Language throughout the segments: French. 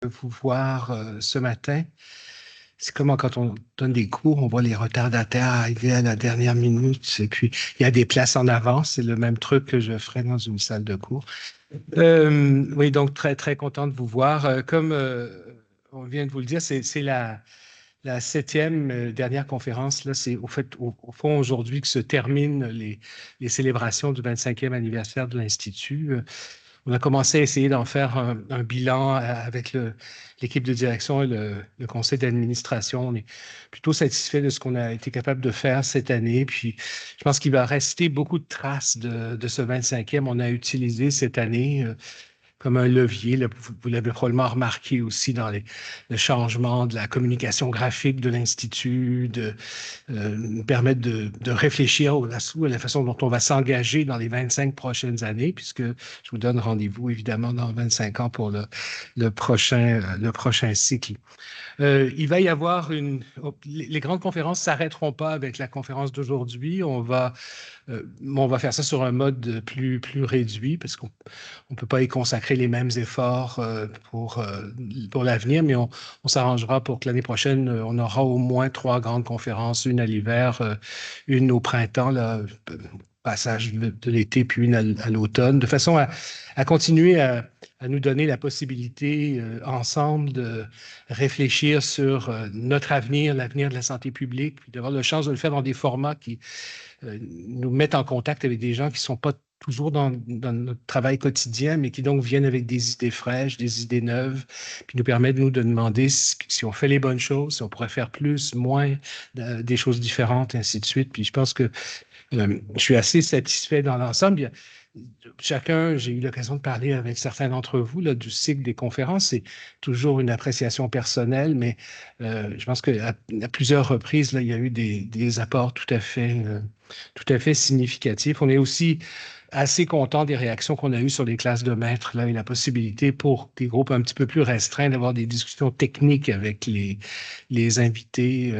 vous voir ce matin. C'est comme quand on donne des cours, on voit les retardataires arriver à la dernière minute et puis il y a des places en avance. C'est le même truc que je ferais dans une salle de cours. Oui, donc très, très content de vous voir. Comme on vient de vous le dire, c'est la septième dernière conférence. Là, c'est au fond aujourd'hui que se terminent les célébrations du 25e anniversaire de l'Institut. On a commencé à essayer d'en faire un bilan avec l'équipe de direction et le conseil d'administration. On est plutôt satisfait de ce qu'on a été capable de faire cette année. Puis, je pense qu'il va rester beaucoup de traces de ce 25e. On a utilisé cette année comme un levier. Là, vous l'avez probablement remarqué aussi dans le changement de la communication graphique de l'Institut, de nous permettre de réfléchir à la façon dont on va s'engager dans les 25 prochaines années, puisque je vous donne rendez-vous évidemment dans 25 ans pour le prochain cycle. Il va y avoir les grandes conférences ne s'arrêteront pas avec la conférence d'aujourd'hui. On va faire ça sur un mode plus réduit parce qu'on ne peut pas y consacrer les mêmes efforts pour l'avenir, mais on s'arrangera pour que l'année prochaine, on aura au moins 3 grandes conférences, une à l'hiver, une au printemps, là, passage de l'été, puis une à l'automne, de façon à continuer à nous donner la possibilité ensemble de réfléchir sur notre avenir, l'avenir de la santé publique, puis d'avoir la chance de le faire dans des formats qui nous mettent en contact avec des gens qui ne sont pas toujours dans notre travail quotidien, mais qui donc viennent avec des idées fraîches, des idées neuves, puis nous permettent, nous, de demander si on fait les bonnes choses, si on pourrait faire plus, moins, des choses différentes, et ainsi de suite. Puis je pense que je suis assez satisfait dans l'ensemble. J'ai eu l'occasion de parler avec certains d'entre vous là, du cycle des conférences. C'est toujours une appréciation personnelle, mais je pense qu'à plusieurs reprises, là, il y a eu des apports tout à fait significatifs. On est aussi assez content des réactions qu'on a eues sur les classes de maîtres là, et la possibilité pour des groupes un petit peu plus restreints d'avoir des discussions techniques avec les invités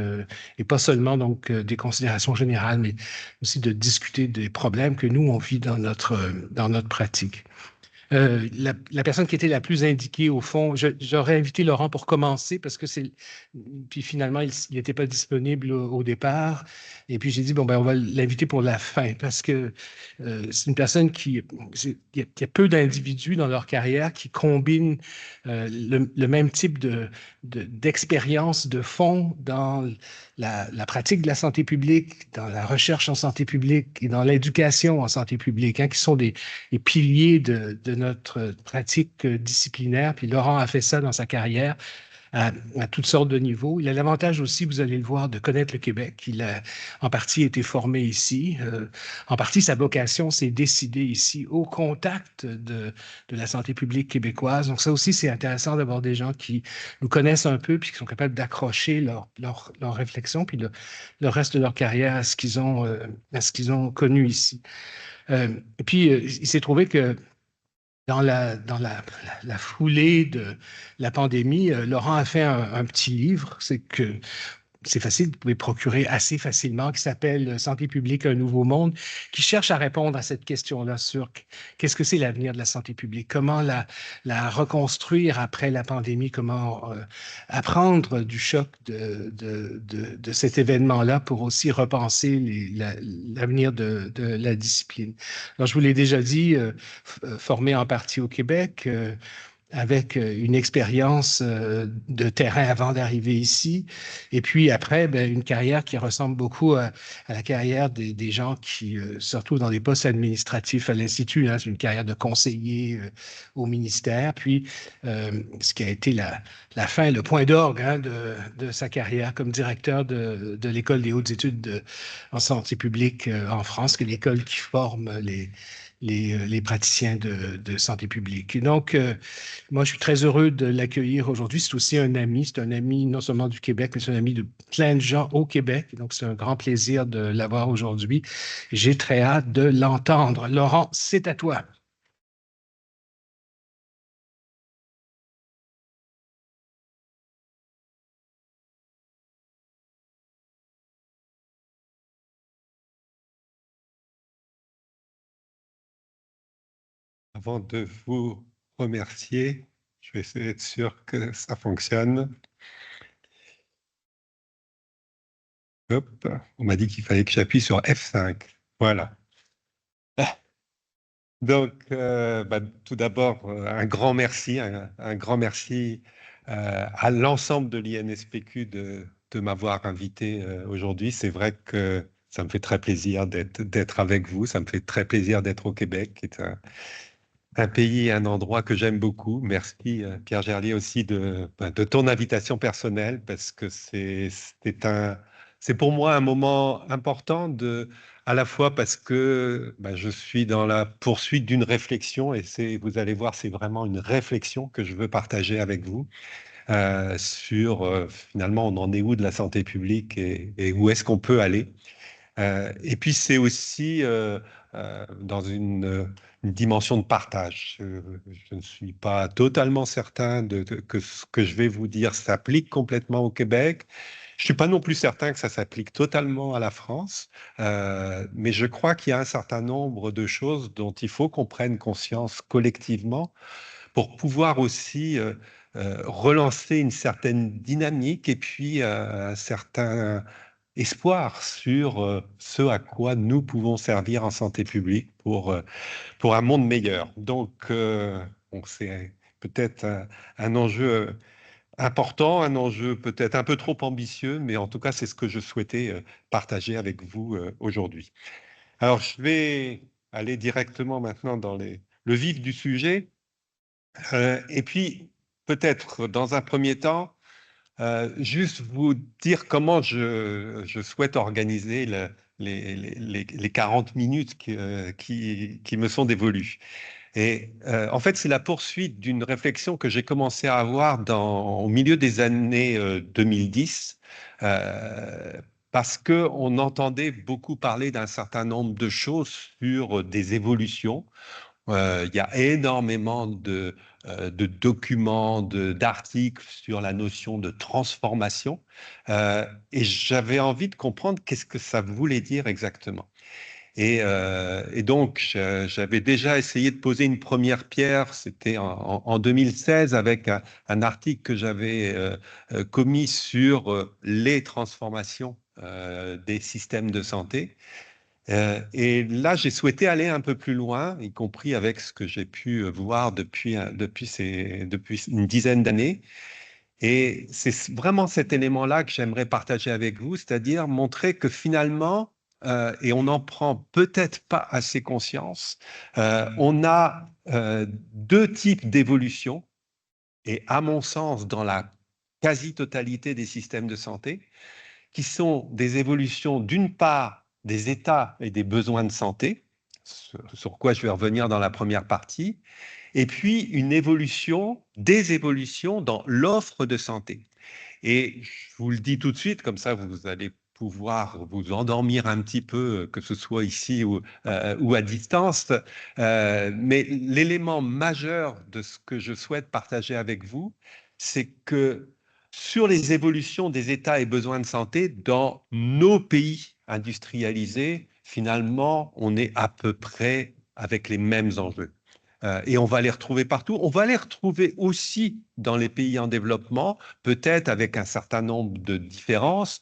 et pas seulement donc des considérations générales, mais aussi de discuter des problèmes que nous, on vit dans notre pratique. La personne qui était la plus indiquée, au fond, j'aurais invité Laurent pour commencer parce que puis finalement, il n'était pas disponible au départ. Et puis j'ai dit, bon, ben, on va l'inviter pour la fin parce que c'est une personne il y a peu d'individus dans leur carrière qui combinent le même type d'expérience de fond dans la pratique de la santé publique, dans la recherche en santé publique et dans l'éducation en santé publique, hein, qui sont les piliers de notre pratique disciplinaire. Puis Laurent a fait ça dans sa carrière à toutes sortes de niveaux. Il a l'avantage aussi, vous allez le voir, de connaître le Québec. Il a en partie été formé ici. En partie, sa vocation s'est décidée ici au contact de la santé publique québécoise. Donc ça aussi, c'est intéressant d'avoir des gens qui nous connaissent un peu puis qui sont capables d'accrocher leur réflexion puis le reste de leur carrière à ce qu'ils ont connu ici. Et puis, il s'est trouvé que dans la foulée de la pandémie, Laurent a fait un petit livre, c'est facile, vous pouvez procurer assez facilement, qui s'appelle Santé publique, un nouveau monde, qui cherche à répondre à cette question-là sur qu'est-ce que c'est l'avenir de la santé publique, comment la reconstruire après la pandémie, comment apprendre du choc de cet événement-là pour aussi repenser l'avenir de la discipline. Alors, je vous l'ai déjà dit, formé en partie au Québec, avec une expérience de terrain avant d'arriver ici. Et puis après, ben, une carrière qui ressemble beaucoup à la carrière des gens qui se retrouvent dans des postes administratifs à l'Institut. Hein. C'est une carrière de conseiller au ministère. Puis, ce qui a été la fin, le point d'orgue hein, de sa carrière comme directeur de l'École des hautes études en santé publique en France, qui est l'école qui forme les praticiens de santé publique. Et donc, moi, je suis très heureux de l'accueillir aujourd'hui. C'est aussi un ami. C'est un ami non seulement du Québec, mais c'est un ami de plein de gens au Québec. Donc, c'est un grand plaisir de l'avoir aujourd'hui. J'ai très hâte de l'entendre. Laurent, c'est à toi. Avant de vous remercier, Je vais essayer d'être sûr que ça fonctionne. Hop, on m'a dit qu'il fallait que j'appuie sur F5. Voilà. Donc, tout d'abord, un grand merci, un grand merci à l'ensemble de l'INSPQ de m'avoir invité aujourd'hui. C'est vrai que ça me fait très plaisir d'être avec vous. Ça me fait très plaisir d'être au Québec, qui est un pays, un endroit que j'aime beaucoup. Merci Pierre Gerlier aussi de ton invitation personnelle parce que c'est pour moi un moment important à la fois parce que je suis dans la poursuite d'une réflexion et vous allez voir, c'est vraiment une réflexion que je veux partager avec vous sur finalement on en est où de la santé publique et où est-ce qu'on peut aller. Et puis c'est aussi dans une dimension de partage. Je ne suis pas totalement certain que ce que je vais vous dire s'applique complètement au Québec. Je ne suis pas non plus certain que ça s'applique totalement à la France, mais je crois qu'il y a un certain nombre de choses dont il faut qu'on prenne conscience collectivement pour pouvoir aussi relancer une certaine dynamique et puis un certain espoir sur ce à quoi nous pouvons servir en santé publique pour un monde meilleur. Donc, bon, c'est peut-être un enjeu important, un enjeu peut-être un peu trop ambitieux, mais en tout cas, c'est ce que je souhaitais partager avec vous aujourd'hui. Alors, je vais aller directement maintenant dans le vif du sujet. Et puis, peut-être dans un premier temps, juste vous dire comment je souhaite organiser les 40 minutes qui me sont dévolues. Et en fait, c'est la poursuite d'une réflexion que j'ai commencé à avoir au milieu des années 2010, parce qu'on entendait beaucoup parler d'un certain nombre de choses sur des évolutions. Il y a énormément de documents, d'articles sur la notion de transformation. Et j'avais envie de comprendre qu'est-ce que ça voulait dire exactement. Et donc, j'avais déjà essayé de poser une première pierre, c'était en 2016, avec un article que j'avais commis sur les transformations des systèmes de santé. Et là, j'ai souhaité aller un peu plus loin, y compris avec ce que j'ai pu voir depuis une dizaine d'années. Et c'est vraiment cet élément-là que j'aimerais partager avec vous, c'est-à-dire montrer que finalement, et on n'en prend peut-être pas assez conscience, on a deux types d'évolution, et à mon sens, dans la quasi-totalité des systèmes de santé, qui sont des évolutions d'une part des états et des besoins de santé, sur quoi je vais revenir dans la première partie, et puis des évolutions dans l'offre de santé. Et je vous le dis tout de suite, comme ça vous allez pouvoir vous endormir un petit peu, que ce soit ici ou à distance. Mais l'élément majeur de ce que je souhaite partager avec vous, c'est que sur les évolutions des états et besoins de santé dans nos pays industrialisés, finalement, on est à peu près avec les mêmes enjeux. Et on va les retrouver partout. On va les retrouver aussi dans les pays en développement, peut-être avec un certain nombre de différences,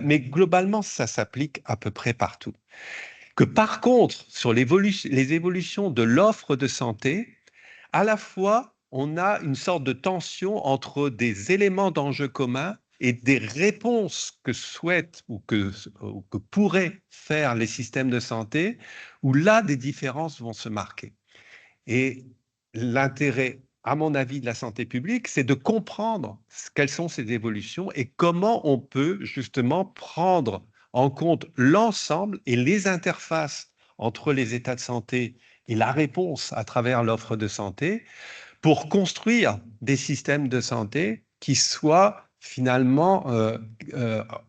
mais globalement, ça s'applique à peu près partout. Que par contre, sur les évolutions de l'offre de santé, à la fois, on a une sorte de tension entre des éléments d'enjeu communs et des réponses que souhaitent ou que pourraient faire les systèmes de santé, où là, des différences vont se marquer. Et l'intérêt, à mon avis, de la santé publique, c'est de comprendre quelles sont ces évolutions et comment on peut justement prendre en compte l'ensemble et les interfaces entre les états de santé et la réponse à travers l'offre de santé pour construire des systèmes de santé qui soient finalement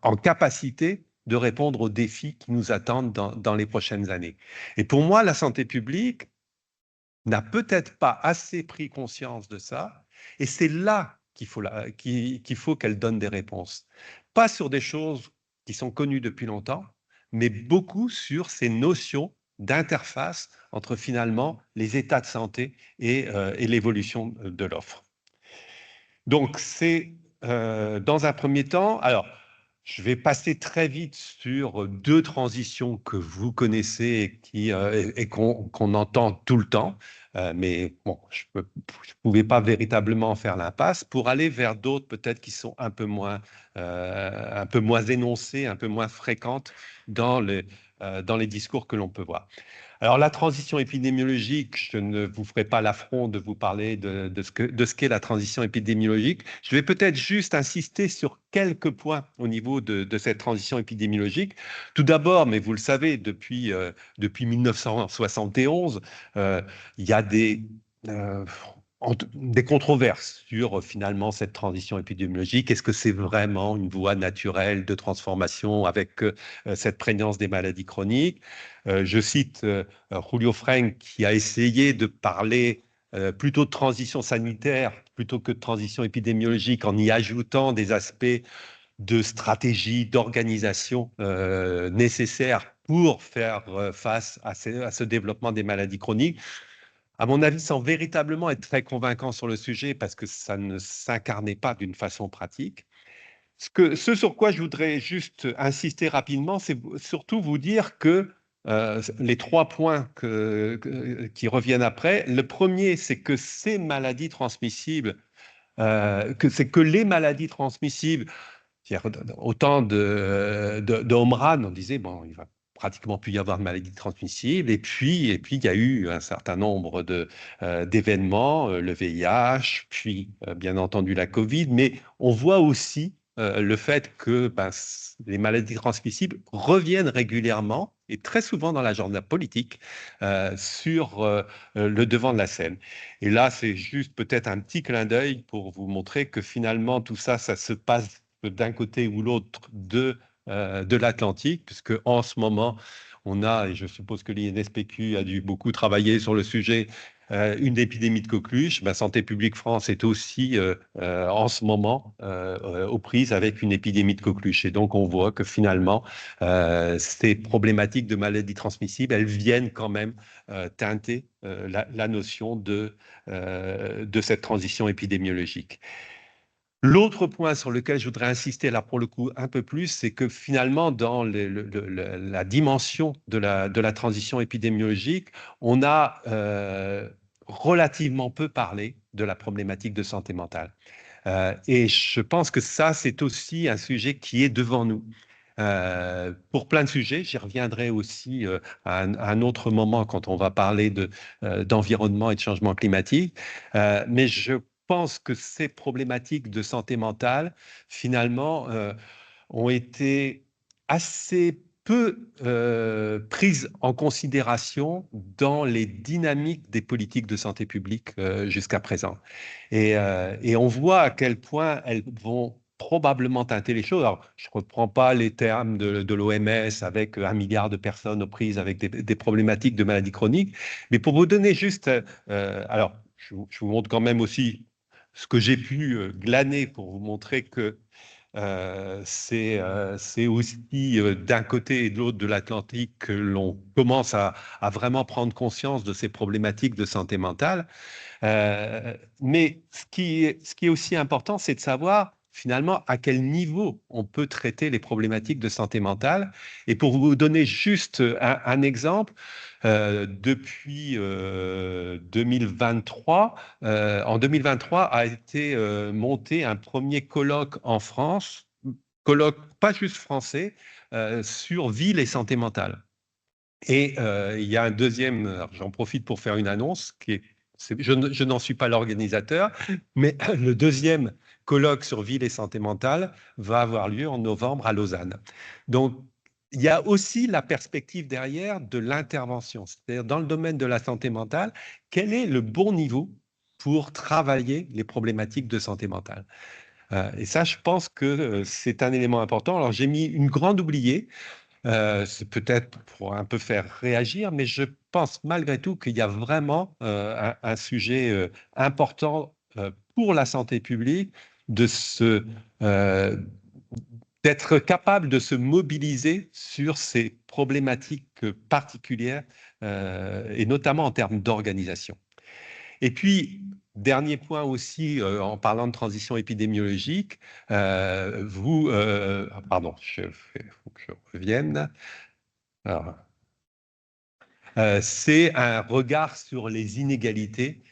en capacité de répondre aux défis qui nous attendent dans les prochaines années. Et pour moi, la santé publique, n'a peut-être pas assez pris conscience de ça, et c'est là qu'il faut qu'elle donne des réponses. Pas sur des choses qui sont connues depuis longtemps, mais beaucoup sur ces notions d'interface entre finalement les états de santé et l'évolution de l'offre. Donc, c'est dans un premier temps, alors, je vais passer très vite sur deux transitions que vous connaissez et qu'on entend tout le temps. Mais bon, je ne pouvais pas véritablement faire l'impasse pour aller vers d'autres peut-être qui sont un peu moins énoncées, un peu moins fréquentes dans les discours que l'on peut voir. Alors, la transition épidémiologique, je ne vous ferai pas l'affront de vous parler de ce qu'est la transition épidémiologique. Je vais peut-être juste insister sur quelques points au niveau de cette transition épidémiologique. Tout d'abord, mais vous le savez, depuis 1971, il y a euh, des controverses sur finalement cette transition épidémiologique. Est-ce que c'est vraiment une voie naturelle de transformation avec cette prégnance des maladies chroniques? Je cite Julio Frenk qui a essayé de parler plutôt de transition sanitaire plutôt que de transition épidémiologique en y ajoutant des aspects de stratégie, d'organisation nécessaires pour faire face à ce développement des maladies chroniques. À mon avis, sans véritablement être très convaincant sur le sujet parce que ça ne s'incarnait pas d'une façon pratique. Ce sur quoi je voudrais juste insister rapidement, c'est surtout vous dire que les trois points qui reviennent après, le premier, c'est que ces maladies transmissibles, c'est que les maladies transmissibles, autant de Omran, on disait, bon, il va pratiquement plus y avoir de maladies transmissibles, et puis il y a eu un certain nombre d'événements, le VIH, puis bien entendu la Covid, mais on voit aussi le fait que les maladies transmissibles reviennent régulièrement et très souvent dans l'agenda politique sur le devant de la scène. Et là, c'est juste peut-être un petit clin d'œil pour vous montrer que finalement, tout ça, ça se passe d'un côté ou l'autre de l'Atlantique, puisque en ce moment, on a, et je suppose que l'INSPQ a dû beaucoup travailler sur le sujet, une épidémie de coqueluche. Santé publique France est aussi en ce moment aux prises avec une épidémie de coqueluche. Et donc, on voit que finalement, ces problématiques de maladies transmissibles, elles viennent quand même teinter la notion de cette transition épidémiologique. L'autre point sur lequel je voudrais insister là pour le coup un peu plus, c'est que finalement dans la dimension de la transition épidémiologique, on a relativement peu parlé de la problématique de santé mentale. Et je pense que ça, c'est aussi un sujet qui est devant nous. Pour plein de sujets, j'y reviendrai aussi à un autre moment quand on va parler d'environnement et de changement climatique. Mais je pense que ces problématiques de santé mentale, finalement, ont été assez peu prises en considération dans les dynamiques des politiques de santé publique jusqu'à présent. Et on voit à quel point elles vont probablement teinter les choses. Alors, je ne reprends pas les termes de l'OMS avec 1 milliard de personnes aux prises avec des problématiques de maladies chroniques, mais pour vous donner juste, alors, je vous montre quand même aussi ce que j'ai pu glaner pour vous montrer que c'est aussi d'un côté et de l'autre de l'Atlantique que l'on commence à vraiment prendre conscience de ces problématiques de santé mentale. Mais ce qui est aussi important, c'est de savoir finalement à quel niveau on peut traiter les problématiques de santé mentale. Et pour vous donner juste un exemple, depuis 2023, en 2023 a été monté un premier colloque en France, colloque pas juste français, sur ville et santé mentale. Et il y a un deuxième, j'en profite pour faire une annonce, je n'en suis pas l'organisateur, mais le deuxième colloque sur ville et santé mentale va avoir lieu en novembre à Lausanne. Donc, il y a aussi la perspective derrière de l'intervention, c'est-à-dire dans le domaine de la santé mentale, quel est le bon niveau pour travailler les problématiques de santé mentale. Et ça, je pense que c'est un élément important. Alors, j'ai mis une grande oubliée, c'est peut-être pour un peu faire réagir, mais je pense malgré tout qu'il y a vraiment un sujet important pour la santé publique de d'être capable de se mobiliser sur ces problématiques particulières et notamment en termes d'organisation. Et puis, Dernier point aussi, en parlant de transition épidémiologique, pardon, il faut que je revienne. Alors, c'est un regard sur les inégalités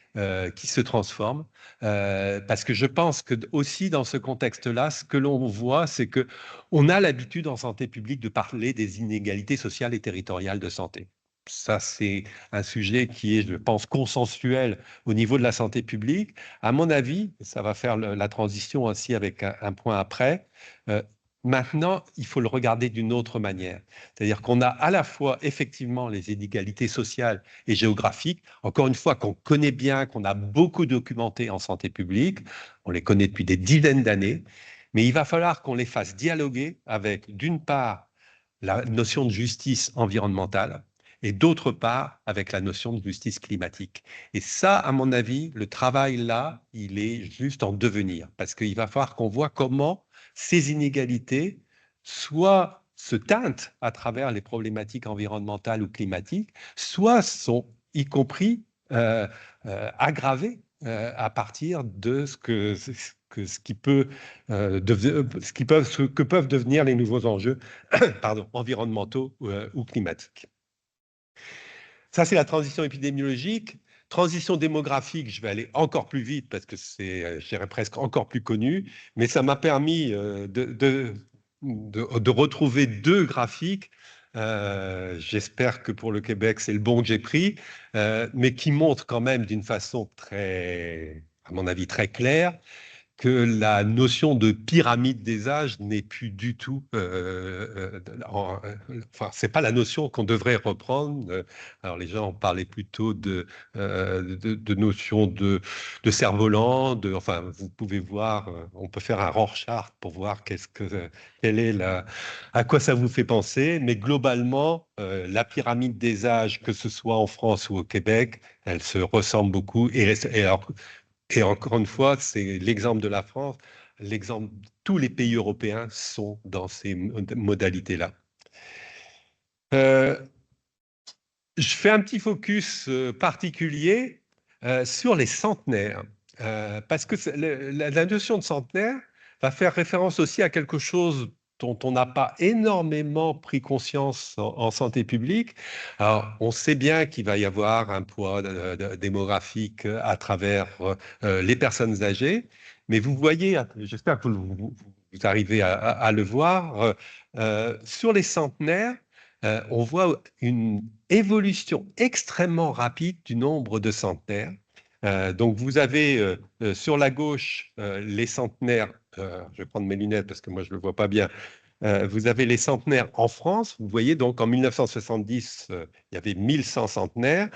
qui se transforment, parce que je pense que aussi dans ce contexte-là, ce que l'on voit, c'est que on a l'habitude en santé publique de parler des inégalités sociales et territoriales de santé. Ça, c'est un sujet qui est, je pense, consensuel au niveau de la santé publique. À mon avis, ça va faire la transition aussi avec un point après. euh, Maintenant, il faut le regarder d'une autre manière. C'est-à-dire qu'on a à la fois effectivement les inégalités sociales et géographiques, encore une fois, qu'on connaît bien, qu'on a beaucoup documenté en santé publique, on les connaît depuis des dizaines d'années, mais il va falloir qu'on les fasse dialoguer avec, d'une part, la notion de justice environnementale et d'autre part, avec la notion de justice climatique. Et ça, à mon avis, le travail là, il est juste en devenir, parce qu'il va falloir qu'on voit comment ces inégalités soit se teintent à travers les problématiques environnementales ou climatiques, soit sont, y compris, aggravées à partir de ce que peuvent devenir les nouveaux enjeux pardon, environnementaux ou climatiques. Ça, c'est la transition épidémiologique. Transition démographique, je vais aller encore plus vite parce que c'est, je dirais, presque encore plus connu, mais ça m'a permis de retrouver deux graphiques. J'espère que pour le Québec, c'est le bon que j'ai pris, mais qui montrent quand même d'une façon très, à mon avis, très claire, que la notion de pyramide des âges n'est plus du tout, enfin, c'est pas la notion qu'on devrait reprendre. Alors les gens parlaient plutôt de notion de cerf-volant, enfin, vous pouvez voir, on peut faire un Rorschach pour voir quelle est à quoi ça vous fait penser, mais globalement, la pyramide des âges, que ce soit en France ou au Québec, elle se ressemble beaucoup. Et encore une fois, c'est l'exemple de la France, l'exemple, tous les pays européens sont dans ces modalités-là. Je fais un petit focus particulier sur les centenaires, parce que la notion de centenaire va faire référence aussi à quelque chose dont on n'a pas énormément pris conscience en santé publique. Alors, on sait bien qu'il va y avoir un poids démographique à travers les personnes âgées, mais vous voyez, j'espère que vous arrivez à le voir, sur les centenaires, on voit une évolution extrêmement rapide du nombre de centenaires. Donc, vous avez sur la gauche les centenaires, je vais prendre mes lunettes parce que moi je ne le vois pas bien, vous avez les centenaires en France. Vous voyez, donc en 1970, il y avait 1100 centenaires.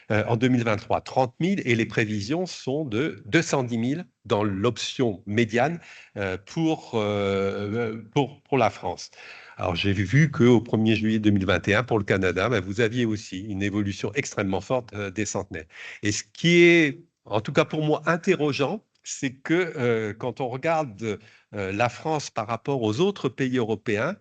En 2023, 30 000. Et les prévisions sont de 210 000 dans l'option médiane pour la France. Alors, j'ai vu qu'au 1er juillet 2021, pour le Canada, vous aviez aussi une évolution extrêmement forte des centenaires. Et ce qui est, en tout cas pour moi, interrogeant, c'est que quand on regarde la France par rapport aux autres pays européens,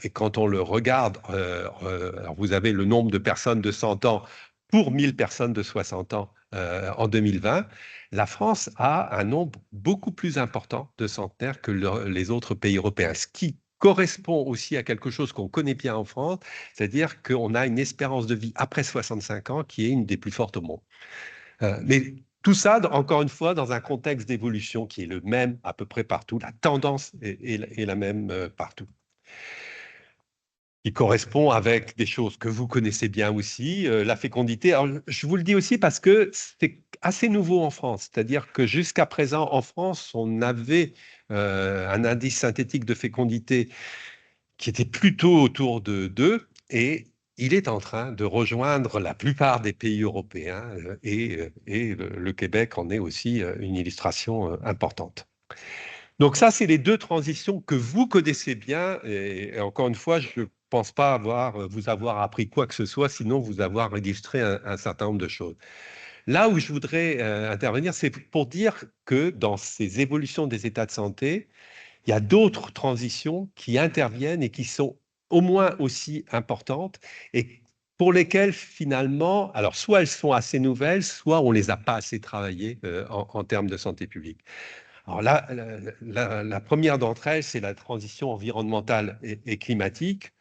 et quand on le regarde, alors vous avez le nombre de personnes de 100 ans pour 1000 personnes de 60 ans en 2020, la France a un nombre beaucoup plus important de centenaires que les autres pays européens, ce qui correspond aussi à quelque chose qu'on connaît bien en France, c'est-à-dire qu'on a une espérance de vie après 65 ans qui est une des plus fortes au monde. Mais tout ça, encore une fois, dans un contexte d'évolution qui est le même à peu près partout. La tendance est la même partout. Il correspond avec des choses que vous connaissez bien aussi, la fécondité. Alors, je vous le dis aussi parce que c'est assez nouveau en France. C'est-à-dire que jusqu'à présent, en France, on avait un indice synthétique de fécondité qui était plutôt autour de 2, et il est en train de rejoindre la plupart des pays européens, et le Québec en est aussi une illustration importante. Donc ça, c'est les deux transitions que vous connaissez bien, et encore une fois, je ne pense pas vous avoir appris quoi que ce soit, sinon vous avoir illustré un certain nombre de choses. Là où je voudrais intervenir, c'est pour dire que dans ces évolutions des états de santé, il y a d'autres transitions qui interviennent et qui sont au moins aussi importantes et pour lesquelles finalement, alors soit elles sont assez nouvelles, soit on ne les a pas assez travaillées en termes de santé publique. Alors là, la première d'entre elles, c'est la transition environnementale et climatique.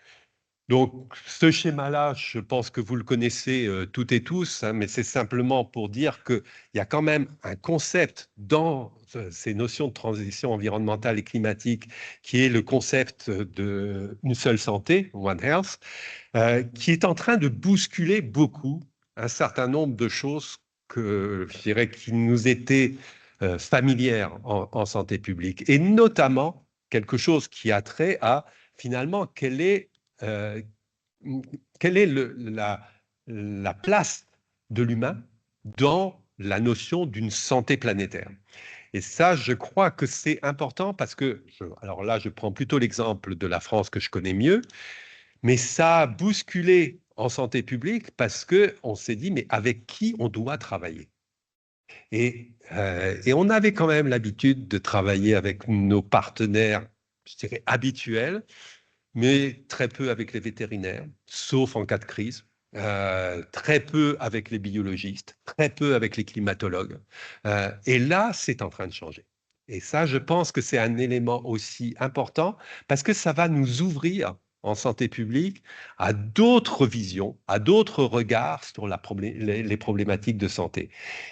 Donc, ce schéma-là, je pense que vous le connaissez toutes et tous, hein, mais c'est simplement pour dire qu'il y a quand même un concept dans ces notions de transition environnementale et climatique qui est le concept d'une seule santé, One Health, qui est en train de bousculer beaucoup un certain nombre de choses que je dirais qui nous étaient familières en santé publique, et notamment quelque chose qui a trait à finalement euh, quelle est la place de l'humain dans la notion d'une santé planétaire. Et ça, je crois que c'est important parce que, alors là, je prends plutôt l'exemple de la France que je connais mieux, mais ça a bousculé en santé publique parce qu'on s'est dit, mais avec qui on doit travailler? Et on avait quand même l'habitude de travailler avec nos partenaires, je dirais, habituels, mais très peu avec les vétérinaires, sauf en cas de crise, très peu avec les biologistes, très peu avec les climatologues. Et là, c'est en train de changer. Et ça, je pense que c'est un élément aussi important parce que ça va nous ouvrir en santé publique à d'autres visions, à d'autres regards sur les problématiques de santé.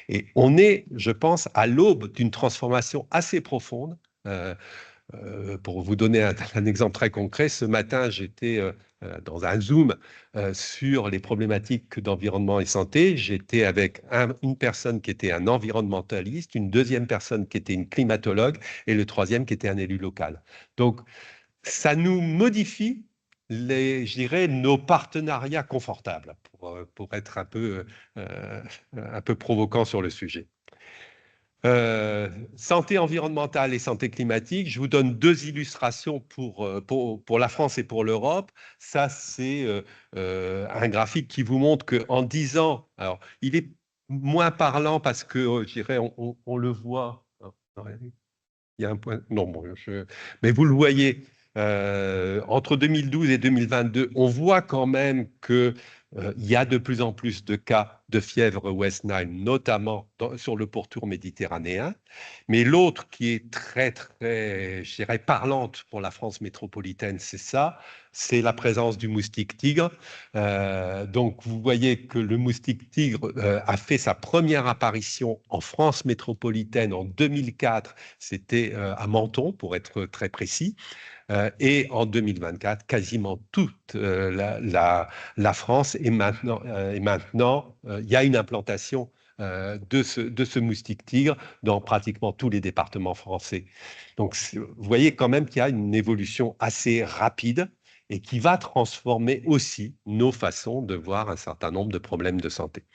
Et on est, je pense, à l'aube d'une transformation assez profonde. Pour vous donner un exemple très concret, ce matin, j'étais dans un Zoom sur les problématiques d'environnement et santé. J'étais avec une personne qui était un environnementaliste, une deuxième personne qui était une climatologue et le troisième qui était un élu local. Donc, ça nous modifie, je dirais, nos partenariats confortables, pour être un peu provocant sur le sujet. Santé environnementale et santé climatique, je vous donne deux illustrations pour la France et pour l'Europe. Ça, c'est un graphique qui vous montre qu'en 10 ans, alors il est moins parlant parce que, je dirais, on le voit. Il y a un point. Non, bon, mais vous le voyez, entre 2012 et 2022, on voit quand même que il y a de plus en plus de cas de fièvre West Nile, notamment sur le pourtour méditerranéen. Mais l'autre qui est très, très, je dirais, parlante pour la France métropolitaine, c'est ça, c'est la présence du moustique tigre. Donc, vous voyez que le moustique tigre a fait sa première apparition en France métropolitaine en 2004. C'était à Menton, pour être très précis. Et en 2024, quasiment toute la France est maintenant, il y a une implantation de ce moustique tigre dans pratiquement tous les départements français. Donc, vous voyez quand même qu'il y a une évolution assez rapide et qui va transformer aussi nos façons de voir un certain nombre de problèmes de santé.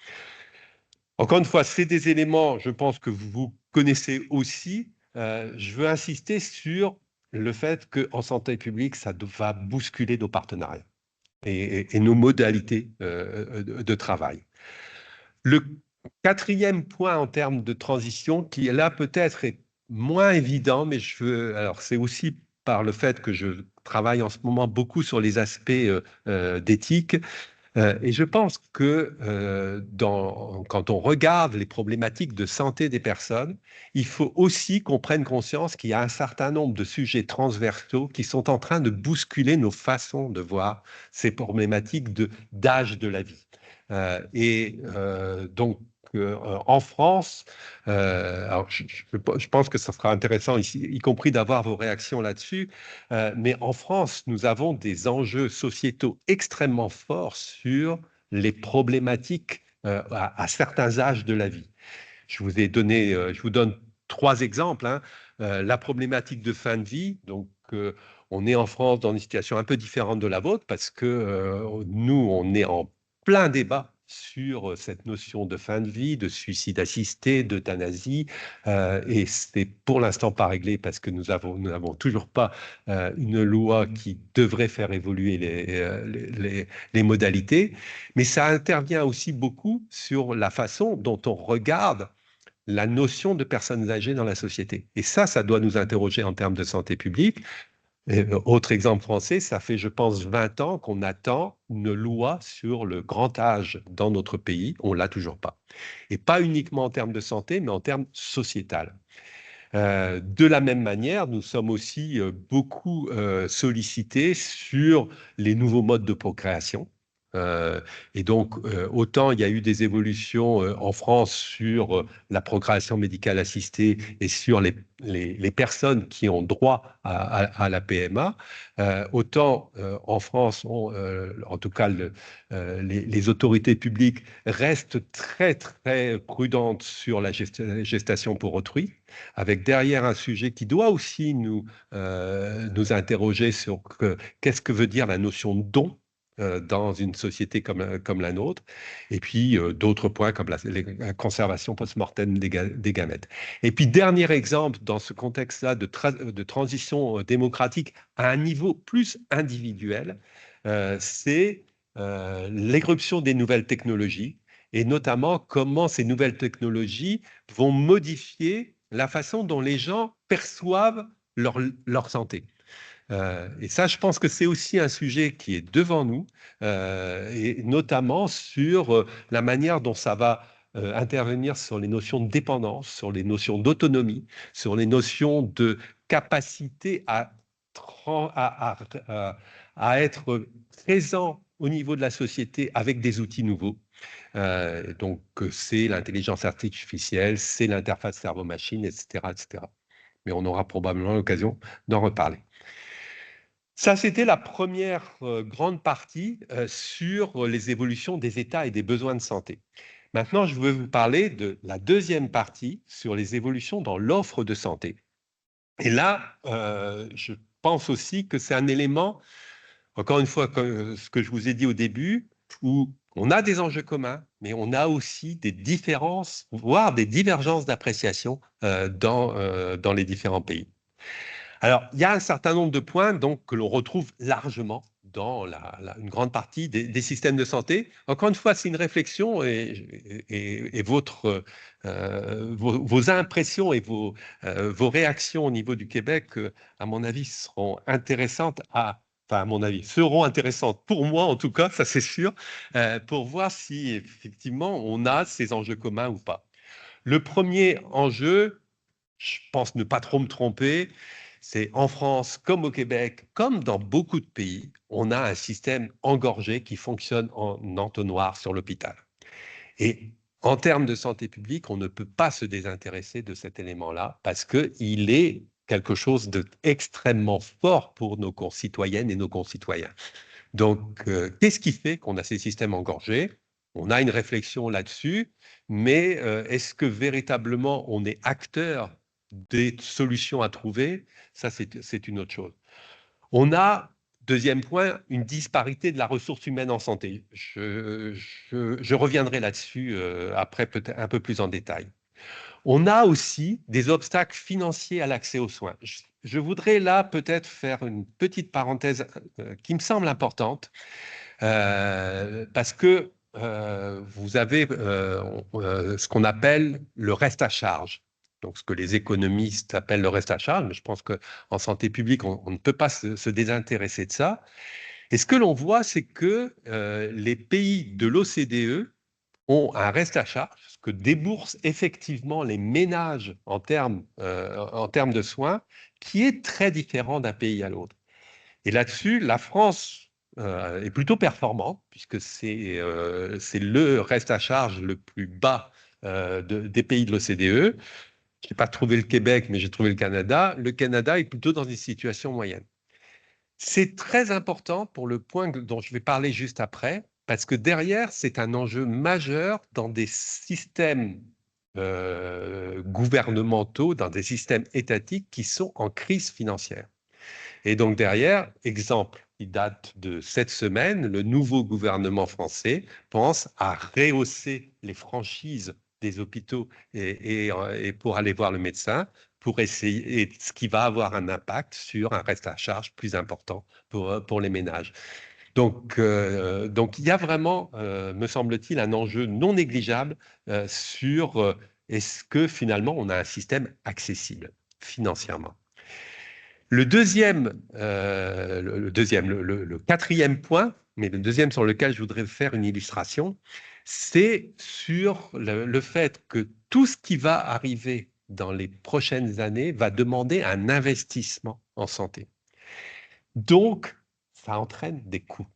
Encore une fois, c'est des éléments, je pense, que vous connaissez aussi. Je veux insister sur le fait qu'en santé publique, ça va bousculer nos partenariats et nos modalités de travail. Le quatrième point en termes de transition, qui là peut-être est moins évident, mais alors c'est aussi par le fait que je travaille en ce moment beaucoup sur les aspects d'éthique. Et je pense que quand on regarde les problématiques de santé des personnes, il faut aussi qu'on prenne conscience qu'il y a un certain nombre de sujets transversaux qui sont en train de bousculer nos façons de voir ces problématiques d'âge de la vie. Donc, en France, alors je pense que ça sera intéressant ici, y compris d'avoir vos réactions là-dessus, mais en France, nous avons des enjeux sociétaux extrêmement forts sur les problématiques à certains âges de la vie. Je vous donne trois exemples, hein. La problématique de fin de vie, donc on est en France dans une situation un peu différente de la vôtre parce que nous, on est en plein débat sur cette notion de fin de vie, de suicide assisté, d'euthanasie, et c'est pour l'instant pas réglé parce que nous n'avons toujours pas une loi qui devrait faire évoluer les modalités, mais ça intervient aussi beaucoup sur la façon dont on regarde la notion de personnes âgées dans la société. Et ça doit nous interroger en termes de santé publique. Autre exemple français, ça fait, je pense, 20 ans qu'on attend une loi sur le grand âge dans notre pays. On ne l'a toujours pas. Et pas uniquement en termes de santé, mais en termes sociétal. De la même manière, nous sommes aussi beaucoup sollicités sur les nouveaux modes de procréation. Et donc, autant il y a eu des évolutions en France sur la procréation médicale assistée et sur les personnes qui ont droit à la PMA, autant en France, en tout cas, les autorités publiques restent très, très prudentes sur la gestation pour autrui, avec derrière un sujet qui doit aussi nous interroger sur qu'est-ce que veut dire la notion de don dans une société comme la nôtre, et puis d'autres points comme la conservation post-mortem des gamètes. Et puis, dernier exemple, dans ce contexte-là de transition démocratique à un niveau plus individuel, c'est l'éruption des nouvelles technologies, et notamment comment ces nouvelles technologies vont modifier la façon dont les gens perçoivent leur santé. Et ça, je pense que c'est aussi un sujet qui est devant nous, et notamment sur la manière dont ça va intervenir sur les notions de dépendance, sur les notions d'autonomie, sur les notions de capacité à être présent au niveau de la société avec des outils nouveaux. Donc, c'est l'intelligence artificielle, c'est l'interface cerveau-machine, etc., etc. Mais on aura probablement l'occasion d'en reparler. Ça, c'était la première grande partie sur les évolutions des états et des besoins de santé. Maintenant, je veux vous parler de la deuxième partie sur les évolutions dans l'offre de santé. Et là, je pense aussi que c'est un élément, encore une fois, ce que je vous ai dit au début, où on a des enjeux communs, mais on a aussi des différences, voire des divergences d'appréciation dans les différents pays. Alors, il y a un certain nombre de points donc, que l'on retrouve largement dans une grande partie des systèmes de santé. Encore une fois, c'est une réflexion et vos impressions et vos réactions au niveau du Québec, à mon avis, seront intéressantes enfin, à mon avis, seront intéressantes pour moi, en tout cas, ça c'est sûr, pour voir si effectivement on a ces enjeux communs ou pas. Le premier enjeu, je pense ne pas trop me tromper, c'est en France, comme au Québec, comme dans beaucoup de pays, on a un système engorgé qui fonctionne en entonnoir sur l'hôpital. Et en termes de santé publique, on ne peut pas se désintéresser de cet élément-là parce qu'il est quelque chose d'extrêmement fort pour nos concitoyennes et nos concitoyens. Donc, qu'est-ce qui fait qu'on a ces systèmes engorgés? On a une réflexion là-dessus, mais est-ce que véritablement on est acteur des solutions à trouver? Ça, c'est une autre chose. On a, deuxième point, une disparité de la ressource humaine en santé. Je reviendrai là-dessus après, peut-être un peu plus en détail. On a aussi des obstacles financiers à l'accès aux soins. Je voudrais là peut-être faire une petite parenthèse qui me semble importante, parce que vous avez ce qu'on appelle le reste à charge. Donc, ce que les économistes appellent le reste à charge, mais je pense qu'en santé publique, on ne peut pas se désintéresser de ça. Et ce que l'on voit, c'est que les pays de l'OCDE ont un reste à charge, ce que déboursent effectivement les ménages en termes de soins, qui est très différent d'un pays à l'autre. Et là-dessus, la France est plutôt performante, puisque c'est le reste à charge le plus bas des pays de l'OCDE. Je n'ai pas trouvé le Québec, mais j'ai trouvé le Canada. Le Canada est plutôt dans une situation moyenne. C'est très important pour le point dont je vais parler juste après, parce que derrière, c'est un enjeu majeur dans des systèmes gouvernementaux, dans des systèmes étatiques qui sont en crise financière. Et donc derrière, exemple qui date de cette semaine, le nouveau gouvernement français pense à rehausser les franchises des hôpitaux et pour aller voir le médecin, pour essayer, et ce qui va avoir un impact sur un reste à charge plus important pour les ménages. Donc, il y a vraiment, me semble-t-il, un enjeu non négligeable sur est-ce que finalement on a un système accessible financièrement. Le quatrième point, mais le deuxième sur lequel je voudrais faire une illustration, c'est sur le fait que tout ce qui va arriver dans les prochaines années va demander un investissement en santé. Donc, ça entraîne des coûts.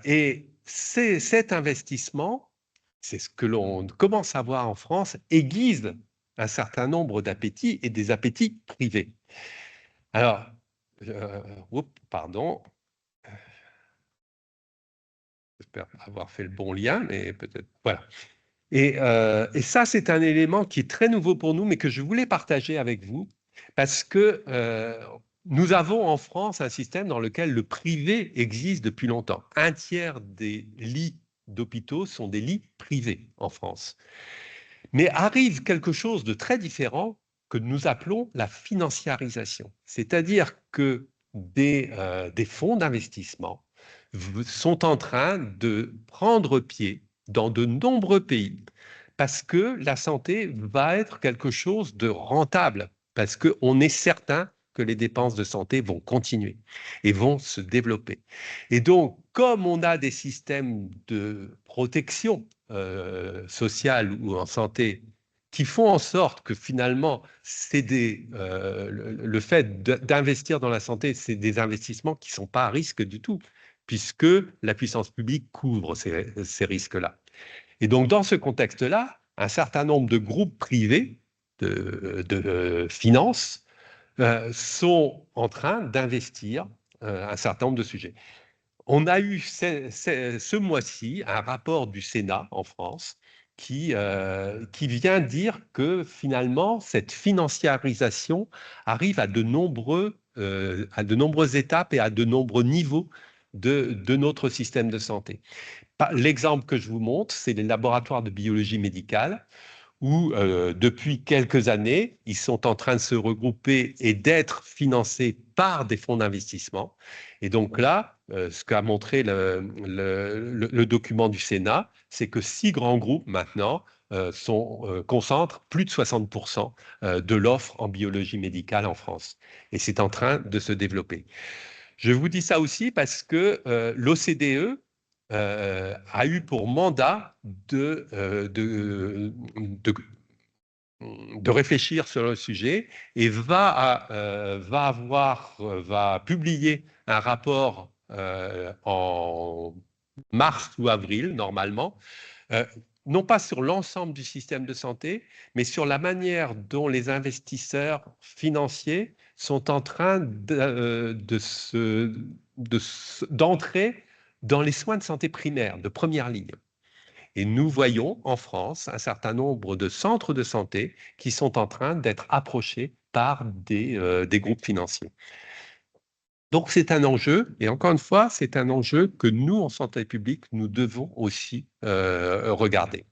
Et cet investissement, c'est ce que l'on commence à voir en France, aiguise un certain nombre d'appétits et des appétits privés. Alors, pardon, j'espère avoir fait le bon lien, mais peut-être, voilà. Et ça, c'est un élément qui est très nouveau pour nous, mais que je voulais partager avec vous, parce que nous avons en France un système dans lequel le privé existe depuis longtemps. Un tiers des lits d'hôpitaux sont des lits privés en France. Mais arrive quelque chose de très différent que nous appelons la financiarisation. C'est-à-dire que des fonds d'investissement sont en train de prendre pied dans de nombreux pays parce que la santé va être quelque chose de rentable, parce qu'on est certain que les dépenses de santé vont continuer et vont se développer. Et donc, comme on a des systèmes de protection sociale ou en santé qui font en sorte que finalement, le fait d'investir dans la santé, c'est des investissements qui ne sont pas à risque du tout, puisque la puissance publique couvre ces risques-là. Et donc, dans ce contexte-là, un certain nombre de groupes privés de finances sont en train d'investir un certain nombre de sujets. On a eu ce mois-ci un rapport du Sénat en France qui vient dire que finalement, cette financiarisation arrive à de nombreuses étapes et à de nombreux niveaux de notre système de santé. L'exemple que je vous montre, c'est les laboratoires de biologie médicale, où depuis quelques années, ils sont en train de se regrouper et d'être financés par des fonds d'investissement. Et donc là, ce qu'a montré le document du Sénat, c'est que 6 grands groupes maintenant concentrent plus de 60% de l'offre en biologie médicale en France. Et c'est en train de se développer. Je vous dis ça aussi parce que l'OCDE a eu pour mandat de réfléchir sur le sujet et va publier un rapport en mars ou avril, normalement, non pas sur l'ensemble du système de santé, mais sur la manière dont les investisseurs financiers sont en train d'entrer dans les soins de santé primaires, de première ligne. Et nous voyons en France un certain nombre de centres de santé qui sont en train d'être approchés par des groupes financiers. Donc c'est un enjeu, et encore une fois, c'est un enjeu que nous, en santé publique, nous devons aussi regarder.